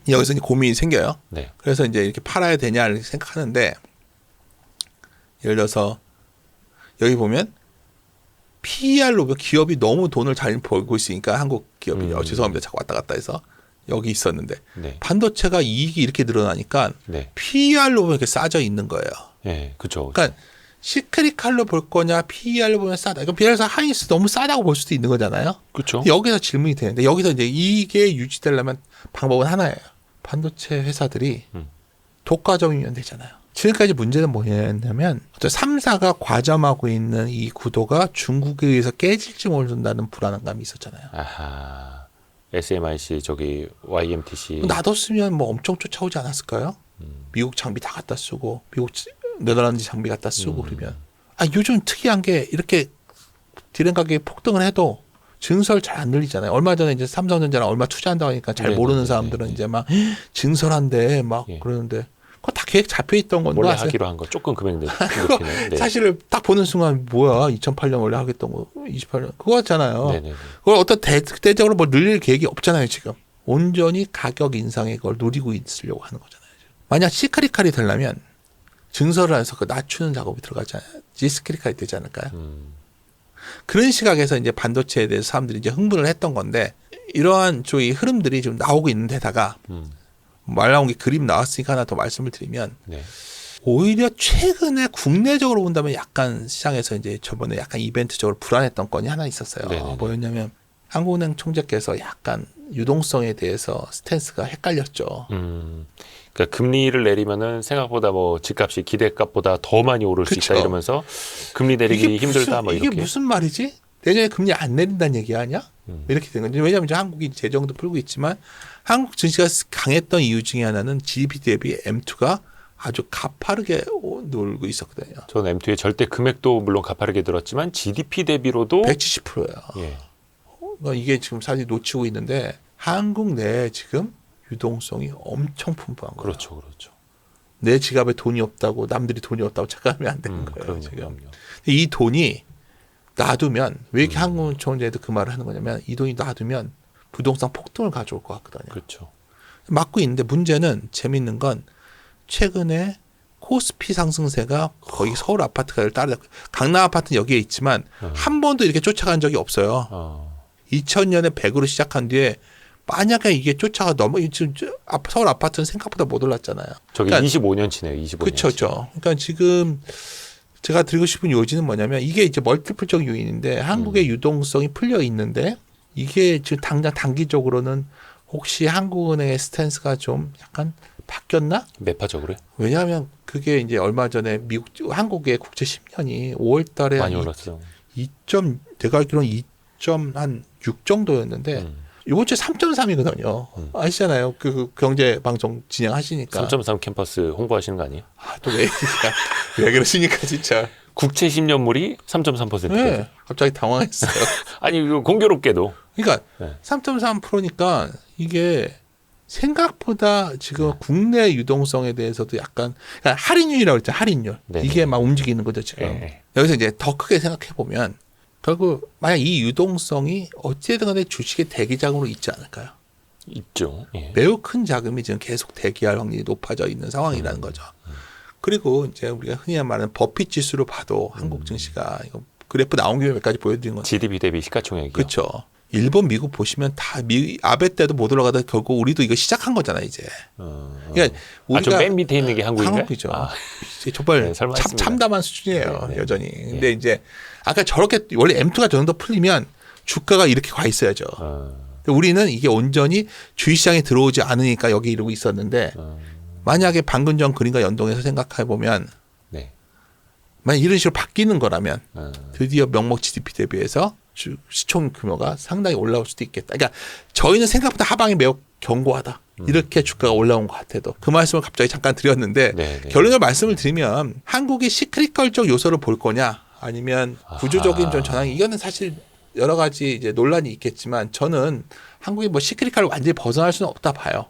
여기서 이제 고민이 생겨요. 네. 그래서 이제 이렇게 팔아야 되냐를 생각하는데 예를 들어서 여기 보면 PER로 기업이 너무 돈을 잘 벌고 있으니까 한국 기업이 죄송합니다. 자꾸 왔다 갔다 해서 여기 있었는데 네. 반도체가 이익이 이렇게 늘어나니까 네. PER로 보면 이렇게 싸져 있는 거예요. 네. 그렇죠. 그러니까 시크리칼로 볼 거냐 PER로 보면 싸다. 그럼 비례해서 하이닉스 너무 싸다고 볼 수도 있는 거잖아요. 그렇죠. 여기서 질문이 되는데 여기서 이제 이게 유지되려면 방법은 하나예요. 반도체 회사들이 독과점이면 되잖아요. 지금까지 문제는 뭐냐면 3사가 과점하고 있는 이 구도가 중국에 의해서 깨질지 모른다는 불안감이 있었잖아요. 아하. SMIC 저기 YMTC 놔뒀으면 뭐 엄청 쫓아오지 않았을까요? 미국 장비 다 갖다 쓰고 미국 네덜란드 장비 갖다 쓰고 그러면 요즘 특이한 게 이렇게 디램 가격이 폭등을 해도 증설 잘 안 늘리잖아요. 얼마 전에 이제 삼성전자랑 얼마 투자한다고 하니까 잘 모르는 사람들은 이제 막 증설한대 막 그러는데 그거 다 계획 잡혀 있던 건데 원래 하기로 한 거 조금 금액 그거 네. 사실을 딱 보는 순간 뭐야 2008년 원래 하겠던 거 28년 그거잖아요. 네네. 그걸 어떤 대대적으로 뭐 늘릴 계획이 없잖아요 지금. 온전히 가격 인상에 그걸 누리고 있으려고 하는 거잖아요. 만약 시크리칼이 되려면 증설을 해서 그 낮추는 작업이 들어가잖아요. 시크리칼이 되지 않을까요? 그런 시각에서 이제 반도체에 대해서 사람들이 이제 흥분을 했던 건데 이러한 저희 흐름들이 지금 나오고 있는 데다가 말 나온 게 그림 나왔으니까 하나 더 말씀을 드리면 네. 오히려 최근에 국내적으로 본다면 약간 시장에서 이제 저번에 약간 이벤트적으로 불안했던 건이 하나 있었어요. 네네네. 뭐였냐면 한국은행 총재께서 약간 유동성에 대해서 스탠스가 헷갈렸죠. 그러니까 금리를 내리면은 생각보다 뭐 집값이 기대값보다 더 많이 오를 수 그쵸. 있다 이러면서 금리 내리기 힘들다 뭐 이게 이렇게. 무슨 말이지? 내년에 금리 안 내린다는 얘기 아니야? 이렇게 된 거죠. 왜냐하면 이제 한국이 재정도 풀고 있지만 한국 증시가 강했던 이유 중에 하나는 GDP 대비 M2가 아주 가파르게 놀고 있었거든요. 전 M2의 절대 금액도 물론 가파르게 들었지만 GDP 대비로도 170%예요. 예. 그러니까 이게 지금 사실 놓치고 있는데 한국 내에 지금 유동성이 엄청 풍부한 거예요. 그렇죠, 그렇죠. 내 지갑에 돈이 없다고 남들이 돈이 없다고 착각하면 안 되는 거예요. 그럼요, 지금. 그럼요. 이 돈이 놔두면 왜 이렇게 한국 총재도 그 말을 하는 거냐면 이 돈이 놔두면 부동산 폭등을 가져올 것 같거든요. 그렇죠. 맞고 있는데 문제는 재밌는 건 최근에 코스피 상승세가 거의 서울 아파트 가격을 따라잡고 강남 아파트는 여기에 있지만 한 번도 이렇게 쫓아간 적이 없어요. 2000년에 100으로 시작한 뒤에 만약에 이게 쫓아가 지금 서울 아파트는 생각보다 못 올랐잖아요. 저기 그러니까 25년치네요. 25년치. 그렇죠. 그러니까 지금 제가 드리고 싶은 요지는 뭐냐면 이게 이제 멀티플적 요인인데 한국의 유동성이 풀려 있는데 이게 지금 당장 단기적으로는 혹시 한국은행의 스탠스가 좀 약간 바뀌었나? 매파적으로 왜냐하면 그게 이제 얼마 전에 한국의 국채 10년이 5월 달에 많이 올랐어요. 내가 알기로는 2.6 정도였는데 이번 주에 3.3이거든요. 아시잖아요. 그 경제 방송 진행하시니까. 3.3 캠퍼스 홍보하시는 거 아니에요? 또 왜 왜 그러시니까 진짜. 국채 10년물이 3.3%. 네, 갑자기 당황했어요. 아니 이거 공교롭게도. 그러니까 네. 3.3%니까 이게 생각보다 지금 국내 유동성에 대해서도 약간 그러니까 할인율이라고 했죠. 할인율. 네. 이게 막 움직이는 거죠 지금. 네. 여기서 이제 더 크게 생각해 보면 결국 만약 이 유동성이 어찌든 간에 주식의 대기자금으로 있지 않을까요? 있죠. 예. 매우 큰 자금이 지금 계속 대기할 확률이 높아져 있는 상황이라는 거죠. 그리고 이제 우리가 흔히 말하는 버핏 지수로 봐도 한국 증시가 이거 그래프 나온 김에 몇 가지 보여드린 건데. GDP 대비 시가총액이요. 그렇죠. 일본, 미국 보시면 다 아베 때도 못 올라가다 결국 우리도 이거 시작한 거잖아 이제. 그러니까 우리가 저 맨 밑에 있는 게 한국인가요? 한국이죠. 아, 이제 정말 네, 설마 했습니다. 참담한 수준이에요. 네, 네. 여전히. 근데 이제 아까 저렇게 원래 M2가 저 정도 풀리면 주가가 이렇게 가 있어야죠. 우리는 이게 온전히 주식시장에 들어오지 않으니까 여기 이러고 있었는데 만약에 방금 전 그림과 연동해서 생각해 보면 네. 만약 이런 식으로 바뀌는 거라면 드디어 명목 GDP 대비해서 시총 규모가 상당히 올라올 수도 있겠다. 그러니까 저희는 생각보다 하방이 매우 견고하다. 이렇게 주가가 올라온 것 같아도 그 말씀을 갑자기 잠깐 드렸는데 네, 네. 결론을 말씀을 드리면 한국이 시크릿컬적 요소를 볼 거냐 아니면 구조적인 좀 전환이 이거는 사실 여러 가지 이제 논란이 있겠지만 저는 한국이 뭐 시크릿컬을 완전히 벗어날 수는 없다 봐요.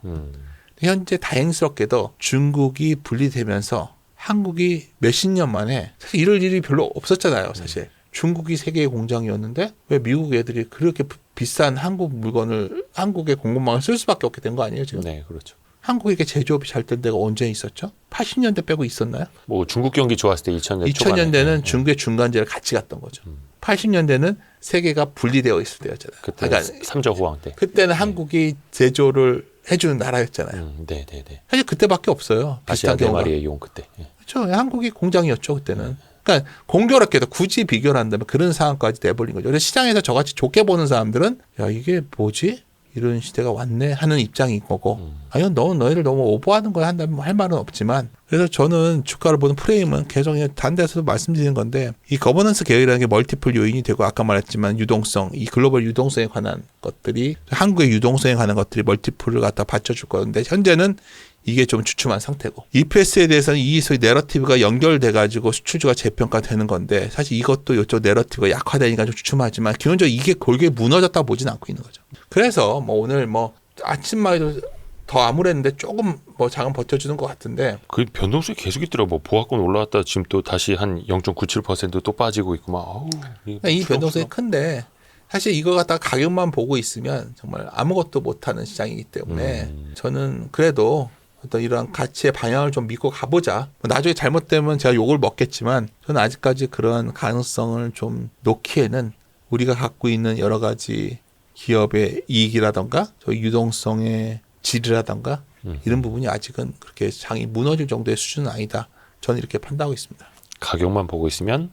현재 다행스럽게도 중국이 분리되면서 한국이 몇십 년 만에 사실 이럴 일이 별로 없었잖아요. 사실 중국이 세계의 공장이었는데 왜 미국 애들이 그렇게 비싼 한국 물건을 한국의 공급망을 쓸 수밖에 없게 된 거 아니에요 지금? 네, 그렇죠. 한국에게 제조업이 잘 된 데가 언제 있었죠? 80년대 빼고 있었나요? 뭐 중국 경기 좋았을 때 2000년대 2000년대는 중국의 중간재를 같이 갔던 거죠. 80년대는 세계가 분리되어 있을 때였잖아요. 그때 그러니까 삼저 호황 때. 그때는 한국이 제조를 해주는 나라였잖아요. 네, 네, 네. 사실 그때밖에 없어요. 아시아 비슷한 네 경우가. 마리의 용 그때. 예. 그렇죠. 한국이 공장이었죠 그때는. 그러니까 공교롭게도 굳이 비교를 한다면 그런 상황까지 돼버린 거죠. 그래서 시장에서 저같이 좋게 보는 사람들은 야 이게 뭐지? 이런 시대가 왔네 하는 입장인 거고 아니 너희를 너무 오버하는 거야 한다면 할 말은 없지만 그래서 저는 주가를 보는 프레임은 계속 다른 데서도 말씀드리는 건데 이 거버넌스 계열이라는 게 멀티플 요인이 되고 아까 말했지만 유동성 이 글로벌 유동성에 관한 것들이 한국의 유동성에 관한 것들이 멀티플을 갖다 받쳐줄 건데 현재는 이게 좀 주춤한 상태고 EPS에 대해서는 이 소위 내러티브가 연결돼 가지고 수출주가 재평가되는 건데 사실 이것도 이쪽 내러티브가 약화되니까 좀 주춤하지만 기본적으로 이게 골고루 무너졌다 보진 않고 있는 거죠. 그래서 뭐 오늘 뭐 아침만 해도 더 암울했는데 조금 뭐 장은 버텨주는 것 같은데 그 변동성이 계속 있더라고. 뭐 보합권 올라왔다 지금 또 다시 한 0.97% 또 빠지고 있고 막. 아우, 이 변동성이 큰데 사실 이거 갖다가 가격만 보고 있으면 정말 아무것도 못하는 시장이기 때문에 저는 그래도 어떤 이런 가치의 방향을 좀 믿고 가보자. 나중에 잘못되면 제가 욕을 먹겠지만 저는 아직까지 그런 가능성을 좀 놓기에는 우리가 갖고 있는 여러 가지 기업의 이익이라던가 저희 유동성의 질이라던가 이런 부분이 아직은 그렇게 장이 무너질 정도의 수준은 아니다. 저는 이렇게 판단하고 있습니다. 가격만 보고 있으면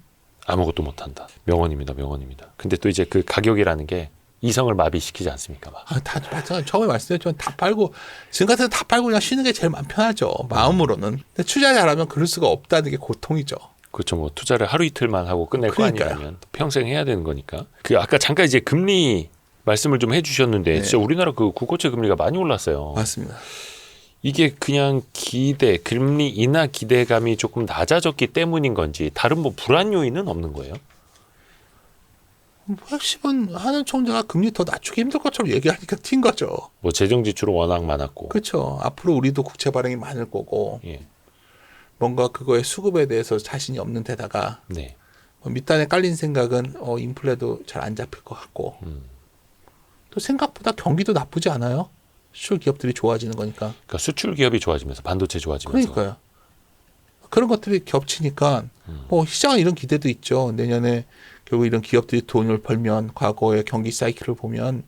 아무것도 못한다. 명언입니다. 명언입니다. 근데 또 이제 그 가격이라는 게 이성을 마비시키지 않습니까? 막. 다 마찬가지. 처음에 말씀드렸지만 다 팔고 지금 같은 다 팔고 그냥 쉬는 게 제일 마음 편하죠. 마음으로는. 근데 투자 잘하면 그럴 수가 없다는 게 고통이죠. 그렇죠. 뭐 투자를 하루 이틀만 하고 끝낼 그러니까요. 거 아니라면 평생 해야 되는 거니까. 그 아까 잠깐 이제 금리 말씀을 좀 해주셨는데 네. 진짜 우리나라 그 국고채 금리가 많이 올랐어요. 맞습니다. 이게 그냥 금리 인하 기대감이 조금 낮아졌기 때문인 건지 다른 뭐 불안 요인은 없는 거예요? 핵심은 하는 총재가 금리 더 낮추기 힘들 것처럼 얘기하니까 튄 거죠. 뭐 재정 지출은 워낙 많았고. 그렇죠. 앞으로 우리도 국채 발행이 많을 거고 예. 뭔가 그거의 수급에 대해서 자신이 없는 데다가 네. 밑단에 깔린 생각은 인플레도 잘 안 잡힐 것 같고 또 생각보다 경기도 나쁘지 않아요. 수출 기업들이 좋아지는 거니까. 그러니까 수출 기업이 좋아지면서 반도체 좋아지면서. 그러니까요. 그런 것들이 겹치니까 뭐 시장은 이런 기대도 있죠. 내년에 결국 이런 기업들이 돈을 벌면 과거의 경기 사이클을 보면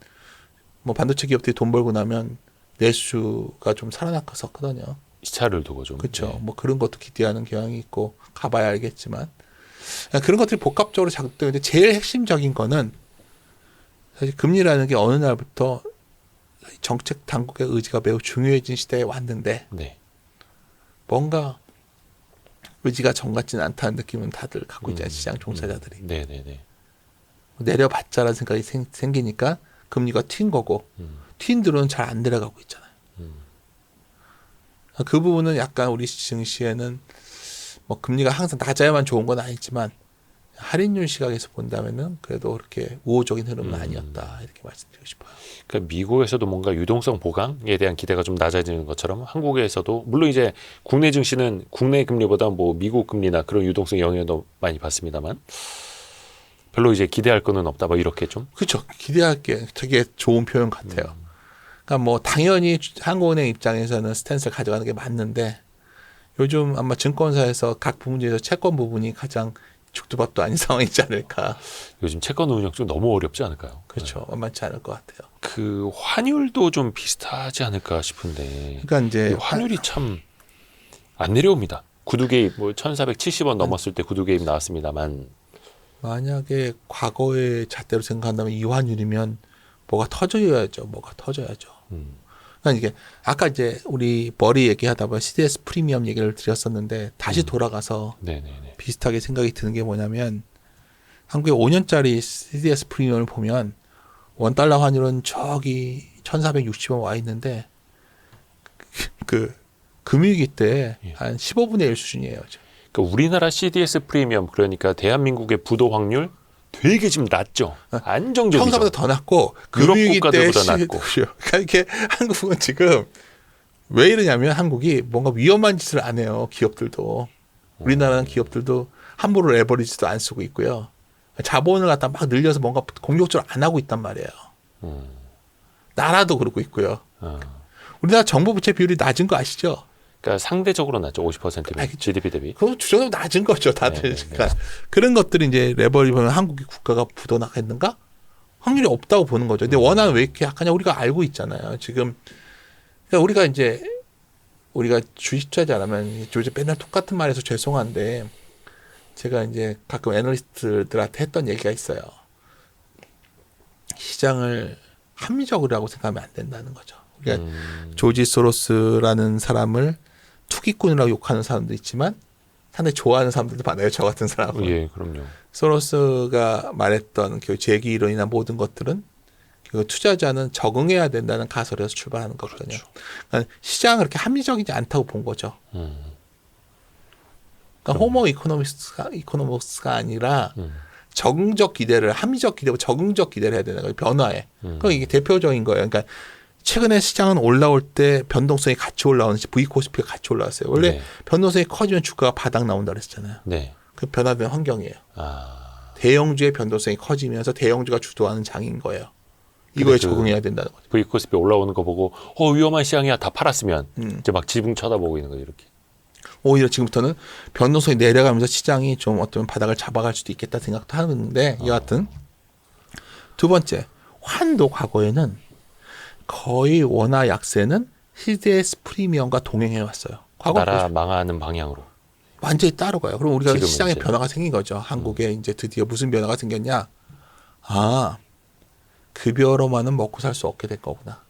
뭐 반도체 기업들이 돈 벌고 나면 내수가 좀 살아났었거든요. 시차를 두고 좀. 그렇죠. 네. 뭐 그런 것도 기대하는 경향이 있고 가봐야 알겠지만 그런 것들이 복합적으로 작동되는데 제일 핵심적인 거는 사실 금리라는 게 어느 날부터 정책 당국의 의지가 매우 중요해진 시대에 왔는데 네. 뭔가 의지가 정 같지는 않다는 느낌은 다들 갖고 있잖아요. 시장 종사자들이. 네네네. 내려봤자라는 생각이 생기니까 금리가 튄 거고 튄 들은 잘 안 내려가고 있잖아요. 그 부분은 약간 우리 증시에는 뭐 금리가 항상 낮아야만 좋은 건 아니지만 할인율 시각에서 본다면은 그래도 그렇게 우호적인 흐름은 아니었다 이렇게 말씀드리고 싶어요. 그러니까 미국에서도 뭔가 유동성 보강에 대한 기대가 좀 낮아지는 것처럼 한국에서도 물론 이제 국내 증시는 국내 금리보다 뭐 미국 금리나 그런 유동성 영향도 많이 받습니다만 별로 이제 기대할 거는 없다 뭐 이렇게 좀. 그렇죠. 기대할 게 되게 좋은 표현 같아요. 그러니까 뭐 당연히 한국은행 입장에서는 스탠스를 가져가는 게 맞는데 요즘 아마 증권사에서 각 부분 중에서 채권 부분이 가장 죽두밥도 아닌 상황이지 않을까. 요즘 채권 운용 좀 너무 어렵지 않을까요? 그렇죠. 만만치 않을 것 같아요. 그 환율도 좀 비슷하지 않을까 싶은데. 그러니까 이제 환율이 참 안 내려옵니다. 구두 개입 뭐 1,470원 넘었을 때 구두 개입 나왔습니다만 만약에 과거의 잣대로 생각한다면 이 환율이면 뭐가 터져야죠. 그러니까 이게 아까 이제 우리 머리 얘기하다 보면 CDS 프리미엄 얘기를 드렸었는데 다시 돌아가서 네네네. 비슷하게 생각이 드는 게 뭐냐면 한국의 5년짜리 CDS 프리미엄을 보면 $1 환율은 저기 1,460원 와 있는데 그 금융위기 때 한 15분의 1 수준이에요. 지금. 그러니까 우리나라 CDS 프리미엄 그러니까 대한민국의 부도 확률 되게 지금 낮죠. 안정적이죠. 평소보다 더 낮고 유럽 금융위기 때 국가들보다 낮고. 그러니까 이렇게 한국은 지금 왜 이러냐면 한국이 뭔가 위험한 짓을 안 해요. 기업들도. 우리나라는 기업들도 함부로 레버리지도 안 쓰고 있고요. 자본을 갖다 막 늘려서 뭔가 공격적으로 안 하고 있단 말이에요. 나라도 그러고 있고요. 우리나라 정부 부채 비율이 낮은 거 아시죠? 그러니까 상대적으로 낮죠. 50%면 아니, GDP 대비. 그거 주정도 낮은 거죠, 다들. 네, 네, 네. 그러니까 그런 것들이 이제 레버리 보면 한국이 국가가 부도나겠는가? 확률이 없다고 보는 거죠. 근데 원화는 왜 이렇게 약하냐? 우리가 알고 있잖아요. 지금 그러니까 우리가 주식 투자자라면 요즘 맨날 똑같은 말해서 죄송한데 제가 이제 가끔 애널리스트들한테 했던 얘기가 있어요. 시장을 합리적이라고 생각하면 안 된다는 거죠. 우리가 조지 소로스라는 사람을 투기꾼이라고 욕하는 사람도 있지만 상당히 좋아하는 사람들도 많아요. 저 같은 사람은. 예, 그럼요. 소로스가 말했던 그 재기 이론이나 모든 것들은 그 투자자는 적응해야 된다는 가설에서 출발하는 거거든요. 그렇죠. 그러니까 시장은 그렇게 합리적이지 않다고 본 거죠. 그러니까 호모 이코노미스가 아니라 적응적 기대를 합리적 기대고 적응적 기대를 해야 되는 거예요. 변화에. 그럼 이게 대표적인 거예요. 그러니까 최근에 시장은 올라올 때 변동성이 같이 올라오는지 V코스피가 같이 올라왔어요. 원래 네. 변동성이 커지면 주가가 바닥 나온다 그랬잖아요. 네. 그 변화된 환경이에요. 아. 대형주의 변동성이 커지면서 대형주가 주도하는 장인 거예요. 이거에 그 적응해야 된다는 거죠. V코스피 올라오는 거 보고 위험한 시장이야 다 팔았으면 이제 막 지붕 쳐다보고 있는 거죠 이렇게. 오히려 지금부터는 변동성이 내려가면서 시장이 좀 어떤 바닥을 잡아갈 수도 있겠다 생각도 하는데 여하튼 두 번째 환도 과거에는 거의 원화 약세는 CDS 프리미엄과 동행해 왔어요. 과거 나라 망하는 방향으로. 완전히 따라가요. 그럼 우리가 지금은 시장에 이제. 변화가 생긴 거죠. 한국에 이제 드디어 무슨 변화가 생겼냐? 아, 급여로만은 먹고 살 수 없게 될 거구나.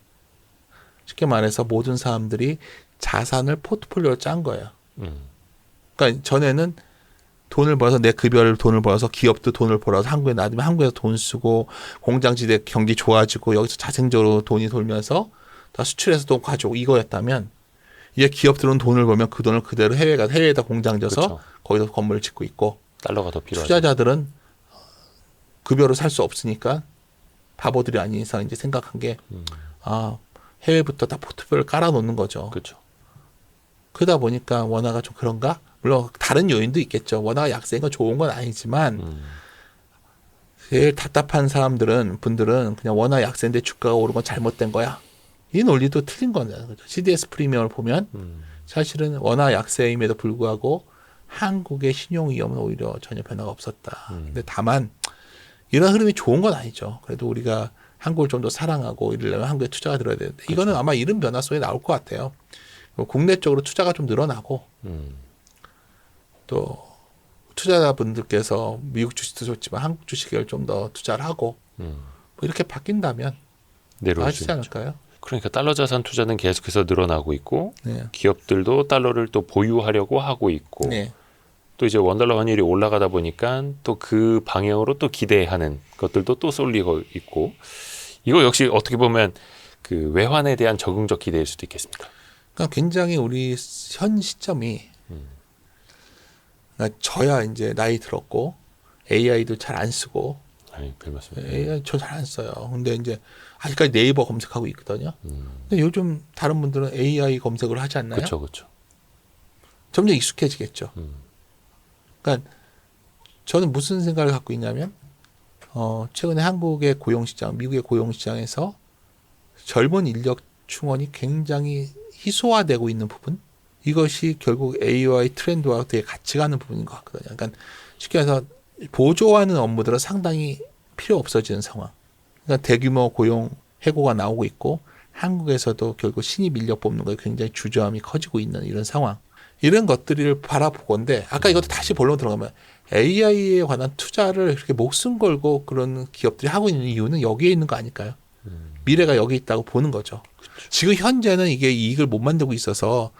쉽게 말해서 모든 사람들이 자산을 포트폴리오로 짠 거예요. 그러니까 전에는 돈을 벌어서 내 급여를 돈을 벌어서 기업도 돈을 벌어서 한국에 놔두면 한국에서 돈 쓰고 공장지대 경기 좋아지고 여기서 자생적으로 돈이 돌면서 다 수출해서 돈 가져오고 이거였다면 이제 기업들은 돈을 벌면 그 돈을 그대로 해외에다 공장 져서 그렇죠. 거기서 건물을 짓고 있고 달러가 더 필요하죠. 투자자들은 급여로 살 수 없으니까 바보들이 아닌 이상 이제 생각한 게 해외부터 다 포트폴리오를 깔아놓는 거죠. 그렇죠. 그러다 보니까 원화가 좀 그런가? 물론 다른 요인도 있겠죠. 원화가 약세인 건 좋은 건 아니지만 제일 답답한 분들은 그냥 원화 약세인데 주가가 오른 건 잘못된 거야. 이 논리도 틀린 거죠. CDS 프리미엄을 보면 사실은 원화 약세임에도 불구하고 한국의 신용 위험은 오히려 전혀 변화가 없었다. 근데 다만 이런 흐름이 좋은 건 아니죠. 그래도 우리가 한국을 좀 더 사랑하고 이러려면 한국에 투자가 들어야 되는데 이거는 아마 이런 변화 속에 나올 것 같아요. 국내 쪽으로 투자가 좀 늘어나고 또 투자자분들께서 미국 주식도 좋지만 한국 주식을 좀 더 투자를 하고 뭐 이렇게 바뀐다면 내려올 수 나아지지 있죠. 않을까요? 그러니까 달러 자산 투자는 계속해서 늘어나고 있고 네. 기업들도 달러를 또 보유하려고 하고 있고 네. 또 이제 원달러 환율이 올라가다 보니까 또 그 방향으로 또 기대하는 것들도 또 쏠리고 있고 이거 역시 어떻게 보면 그 외환에 대한 적응적 기대일 수도 있겠습니다. 그러니까 굉장히 우리 현 시점이 그러니까 저야 이제 나이 들었고 AI도 잘 안 쓰고 아니, 별 말씀. AI 저 잘 안 써요. 근데 이제 아직까지 네이버 검색하고 있거든요. 근데 요즘 다른 분들은 AI 검색을 하지 않나요? 그렇죠, 그렇죠. 점점 익숙해지겠죠. 그러니까 저는 무슨 생각을 갖고 있냐면 최근에 한국의 고용시장, 미국의 고용시장에서 젊은 인력 충원이 굉장히 희소화되고 있는 부분 이것이 결국 AI 트렌드와 되게 같이 가는 부분인 것 같거든요. 그러니까 쉽게 해서 보조하는 업무들은 상당히 필요 없어지는 상황. 그러니까 대규모 고용 해고가 나오고 있고 한국에서도 결국 신입 인력 뽑는 거에 굉장히 주저함이 커지고 있는 이런 상황. 이런 것들을 바라보건데 아까 이것도 다시 본론 들어가면 AI에 관한 투자를 그렇게 목숨 걸고 그런 기업들이 하고 있는 이유는 여기에 있는 거 아닐까요? 미래가 여기 있다고 보는 거죠. 그렇죠. 지금 현재는 이게 이익을 못 만들고 있어서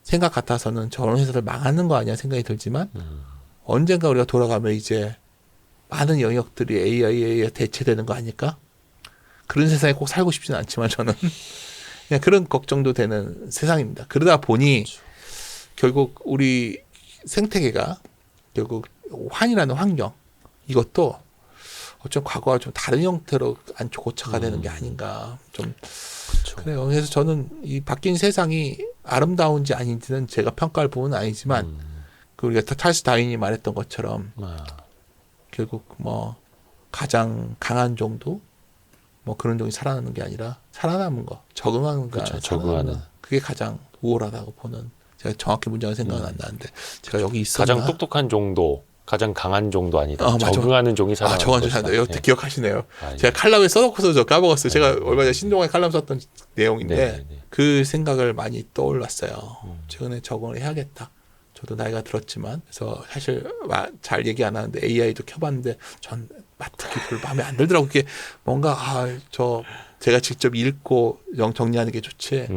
생각 같아서는 저런 회사들 망하는 거 아니야 생각이 들지만 언젠가 우리가 돌아가면 이제 많은 영역들이 AI에 대체되는 거 아닐까? 그런 세상에 꼭 살고 싶지는 않지만 저는 그냥 그런 걱정도 되는 세상입니다. 그러다 보니 결국 우리 생태계가 결국 환이라는 환경 이것도 어쩜 과거와 좀 다른 형태로 안쪽 고쳐가 되는 게 아닌가 좀 그렇죠. 그래요. 그래서 저는 이 바뀐 세상이 아름다운지 아닌지는 제가 평가할 부분은 아니지만 그 우리가 찰스 다윈이 말했던 것처럼 결국 뭐 가장 강한 종도 뭐 그런 종이 살아나는 게 아니라 살아남은 거 적응하는 거 그렇죠. 적응하는 그게 가장 우월하다고 보는 제가 정확히 문장은 생각은 안 나는데 제가 여기 있었나 가장 똑똑한 정도, 가장 강한 정도 아니다. 맞아. 적응하는 종이 살아나는 정확히 것이다. 잘해요. 이거 네. 기억하시네요. 아, 제가 칼럼에 써놓고서 저 까먹었어요. 제가 얼마 전에 신동아의 칼럼 썼던 내용인데 네. 그 생각을 많이 떠올랐어요. 최근에 적응을 해야겠다. 저도 나이가 들었지만 그래서 사실 잘 얘기 안 하는데 AI도 켜봤는데 전 특히 별로 마음에 안 들더라고요. 그게 뭔가 제가 직접 읽고 정리하는 게 좋지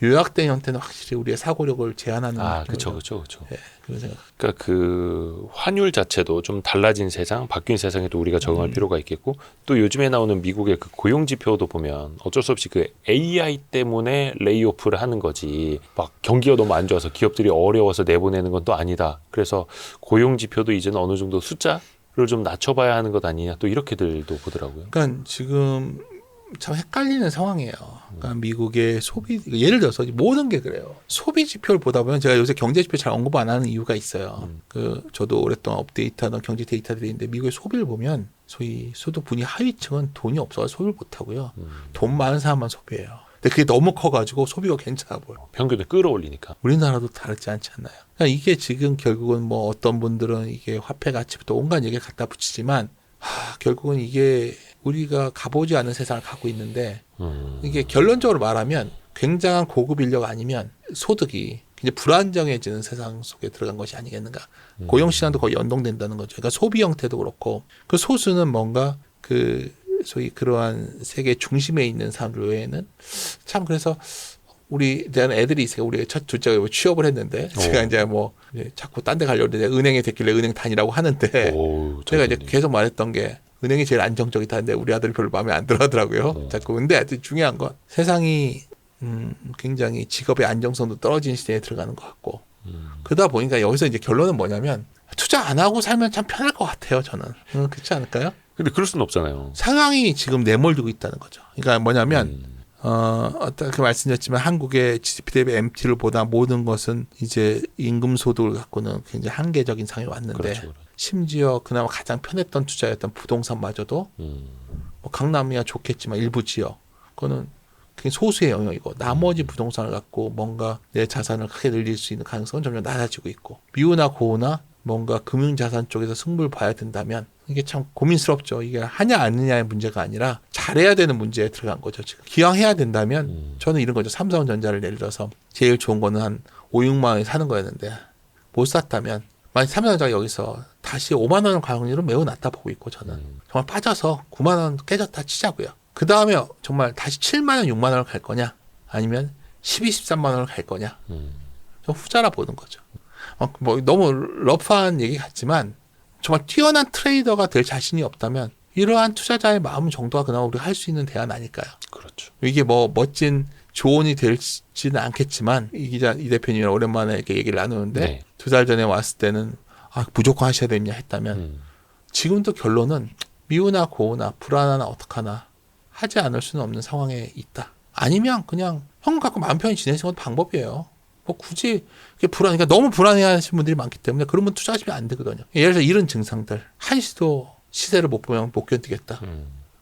요약된 형태는 확실히 우리의 사고력을 제한하는 그렇죠, 그렇죠, 그렇죠. 네, 그런 생각. 그러니까 그 환율 자체도 좀 달라진 세상, 바뀐 세상에도 우리가 적응할 필요가 있겠고 또 요즘에 나오는 미국의 그 고용 지표도 보면 어쩔 수 없이 그 AI 때문에 레이오프를 하는 거지 막 경기가 너무 안 좋아서 기업들이 어려워서 내보내는 건 또 아니다. 그래서 고용 지표도 이제는 어느 정도 숫자를 좀 낮춰봐야 하는 것 아니냐 또 이렇게들도 보더라고요. 그러니까 지금 참 헷갈리는 상황이에요. 그러니까 미국의 소비 예를 들어서 모든 게 그래요. 소비 지표를 보다 보면 제가 요새 경제 지표 잘 언급 안 하는 이유가 있어요. 저도 오랫동안 업데이트하던 경제 데이터들이 있는데 미국의 소비를 보면 소위 소득 분위 하위층은 돈이 없어서 소비를 못 하고요. 돈 많은 사람만 소비해요. 근데 그게 너무 커가지고 소비가 괜찮아 보여. 평균을 끌어올리니까. 우리나라도 다르지 않지 않나요? 그러니까 이게 지금 결국은 뭐 어떤 분들은 이게 화폐 가치부터 온갖 얘기를 갖다 붙이지만 결국은 이게 우리가 가보지 않은 세상을 갖고 있는데 이게 결론적으로 말하면 굉장한 고급 인력 아니면 소득이 굉장히 불안정해지는 세상 속에 들어간 것이 아니겠는가. 고용시장도 거의 연동된다는 거죠. 그러니까 소비 형태도 그렇고 그 소수는 뭔가 그 소위 그러한 세계 중심에 있는 사람들 외에는 참 그래서 우리 대한 애들이 있어요. 우리 첫 둘째가 취업을 했는데 제가 이제 뭐 이제 자꾸 딴 데 가려고 했는데 은행에 됐길래 은행 다니라고 하는데 제가 이제 계속 말했던 게 은행이 제일 안정적이다 하는데 우리 아들이 별로 마음에 안 들어 하더라고요. 자꾸. 근데 하여튼 중요한 건 세상이 굉장히 직업의 안정성도 떨어진 시대에 들어가는 것 같고 그러다 보니까 여기서 이제 결론은 뭐냐면 투자 안 하고 살면 참 편할 것 같아요. 저는. 그렇지 않을까요? 근데 그럴 수는 없잖아요. 상황이 지금 내몰리고 있다는 거죠. 그러니까 뭐냐면 어떻게 말씀드렸지만 한국의 GDP 대비 MT를 보다 모든 것은 이제 임금 소득을 갖고는 굉장히 한계적인 상황이 왔는데 그렇죠. 심지어 그나마 가장 편했던 투자였던 부동산마저도 뭐 강남이야 좋겠지만 일부 지역 그거는 그게 소수의 영역이고 나머지 부동산을 갖고 뭔가 내 자산을 크게 늘릴 수 있는 가능성은 점점 낮아지고 있고 미우나 고우나 뭔가 금융자산 쪽에서 승부를 봐야 된다면 이게 참 고민스럽죠. 이게 하냐 안 하냐의 문제가 아니라 잘해야 되는 문제에 들어간 거죠. 지금 기왕 해야 된다면 저는 이런 거죠. 삼성전자를 예를 들어서 제일 좋은 거는 한 5, 6만 원에 사는 거였는데 못 샀다면 만약 삼성전자가 여기서 다시 5만 원을 갈 확률은 매우 낮다 보고 있고 저는 정말 빠져서 9만 원 깨졌다 치자고요. 그 다음에 정말 다시 7만 원, 6만 원을 갈 거냐 아니면 12, 13만 원을 갈 거냐 좀 후자라 보는 거죠. 뭐 너무 러프한 얘기 같지만 정말 뛰어난 트레이더가 될 자신이 없다면 이러한 투자자의 마음 정도가 그나마 우리가 할 수 있는 대안 아닐까요? 그렇죠. 이게 뭐 멋진 조언이 될지는 않겠지만 이 대표님이랑 오랜만에 이렇게 얘기를 나누는데 네. 2달 전에 왔을 때는 무조건 하셔야 되냐 했다면 지금도 결론은 미우나 고우나 불안하나 어떡하나 하지 않을 수는 없는 상황에 있다. 아니면 그냥 현금 갖고 마음 편히 지내시는 것도 방법이에요. 뭐 굳이 그러니까 너무 불안해하시는 분들이 많기 때문에 그런 분 투자하시면 안 되거든요. 예를 들어서 이런 증상들 한시도 시세를 못 보면 못 견디겠다.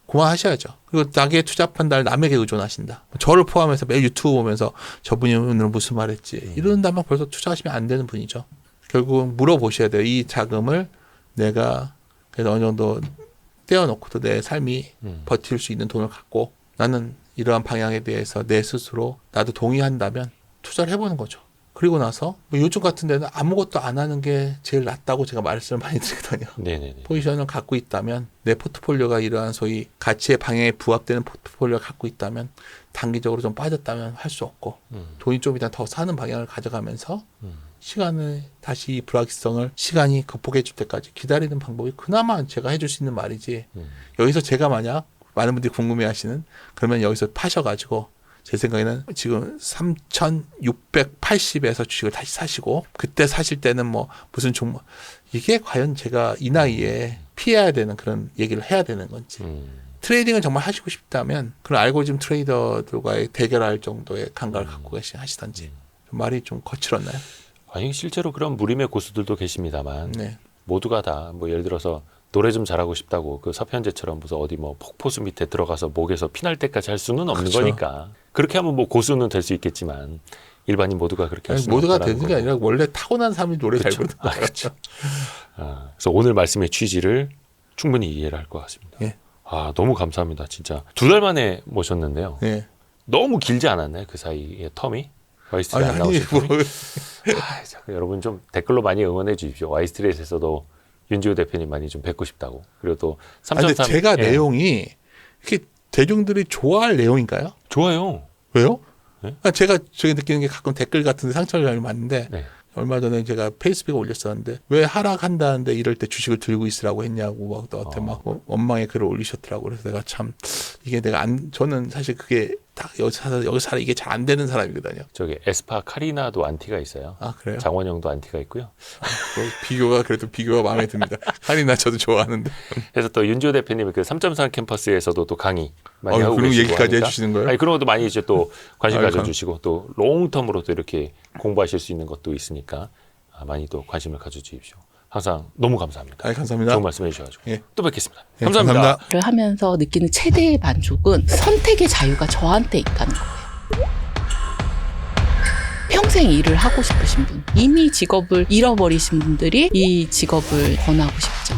그만하셔야죠. 그리고 자기의 투자 판단을 남에게 의존하신다. 저를 포함해서 매일 유튜브 보면서 저분이 오늘 무슨 말했지 이런다면 벌써 투자하시면 안 되는 분이죠. 결국은 물어보셔야 돼요. 이 자금을 내가 그래도 어느 정도 떼어놓고도 내 삶이 버틸 수 있는 돈을 갖고 나는 이러한 방향에 대해서 내 스스로 나도 동의한다면 투자를 해보는 거죠. 그리고 나서 뭐 요즘 같은 데는 아무것도 안 하는 게 제일 낫다고 제가 말씀을 많이 드리거든요. 네네네. 포지션을 갖고 있다면 내 포트폴리오가 이러한 소위 가치의 방향에 부합되는 포트폴리오를 갖고 있다면 단기적으로 좀 빠졌다면 할 수 없고 돈이 좀 일단 더 사는 방향을 가져가면서 시간을 다시 이 불확실성을 시간이 극복해 줄 때까지 기다리는 방법이 그나마 제가 해줄 수 있는 말이지 여기서 제가 만약 많은 분들이 궁금해하시는 그러면 여기서 파셔가지고 제 생각에는 지금 3,680에서 주식을 다시 사시고 그때 사실 때는 뭐 무슨 종목 이게 과연 제가 이 나이에 피해야 되는 그런 얘기를 해야 되는 건지 트레이딩을 정말 하시고 싶다면 그런 알고리즘 트레이더들과의 대결할 정도의 감각을 갖고 하시던지 말이 좀 거칠었나요? 아니 실제로 그런 무림의 고수들도 계십니다만 네. 모두가 다 뭐 예를 들어서 노래 좀 잘하고 싶다고 그 서편제처럼 무슨 어디 뭐 폭포수 밑에 들어가서 목에서 피날 때까지 할 수는 없는 그렇죠. 거니까 그렇게 하면 뭐 고수는 될 수 있겠지만 일반인 모두가 그렇게 할 수는 모두가 없다는 되는 게 거고. 아니라 원래 타고난 사람이 노래 잘 그렇죠. 부르는 거예요. 그렇죠. 그래서 오늘 말씀의 취지를 충분히 이해를 할 것 같습니다. 예. 너무 감사합니다. 진짜 2달 만에 모셨는데요. 예. 너무 길지 않았나요? 그 사이의 텀이? 와이스트리 안 나오신 텀이? 여러분 좀 댓글로 많이 응원해 주십시오. 와이스트리에서도 윤지호 대표님 많이 좀 뵙고 싶다고. 그리고 또 3.3. 근데 제가 내용이 이렇게 대중들이 좋아할 내용인가요? 좋아요. 왜요? 네? 제가 느끼는 게 가끔 댓글 같은 데 상처를 잘 받는데 네. 얼마 전에 제가 페이스북에 올렸었는데 왜 하락한다는데 이럴 때 주식을 들고 있으라고 했냐고 막 너한테 막 원망의 글을 올리셨더라고. 그래서 내가 참 이게 저는 사실 그게 딱 여기서 살아 이게 잘 안 되는 사람이거든요. 저기 에스파 카리나도 안티가 있어요. 아 그래요? 장원영도 안티가 있고요. 비교가 마음에 듭니다. 카리나 저도 좋아하는데. 그래서 또 윤지호 대표님 그 3.3 캠퍼스에서도 또 강의 많이 하고 그런 계시고 얘기까지 하니까. 해주시는 거예요? 아니 그런 것도 많이 이제 또 관심 아유, 가져주시고 또 롱텀으로 또 이렇게 공부하실 수 있는 것도 있으니까 많이 또 관심을 가져주십시오. 항상 너무 감사합니다. 감사합니다. 좋은 말씀해 주셔가지고 예. 또 뵙겠습니다. 예, 감사합니다. 감사합니다. 를 하면서 느끼는 최대의 만족은 선택의 자유가 저한테 있다는 거예요. 평생 일을 하고 싶으신 분, 이미 직업을 잃어버리신 분들이 이 직업을 권하고 싶죠.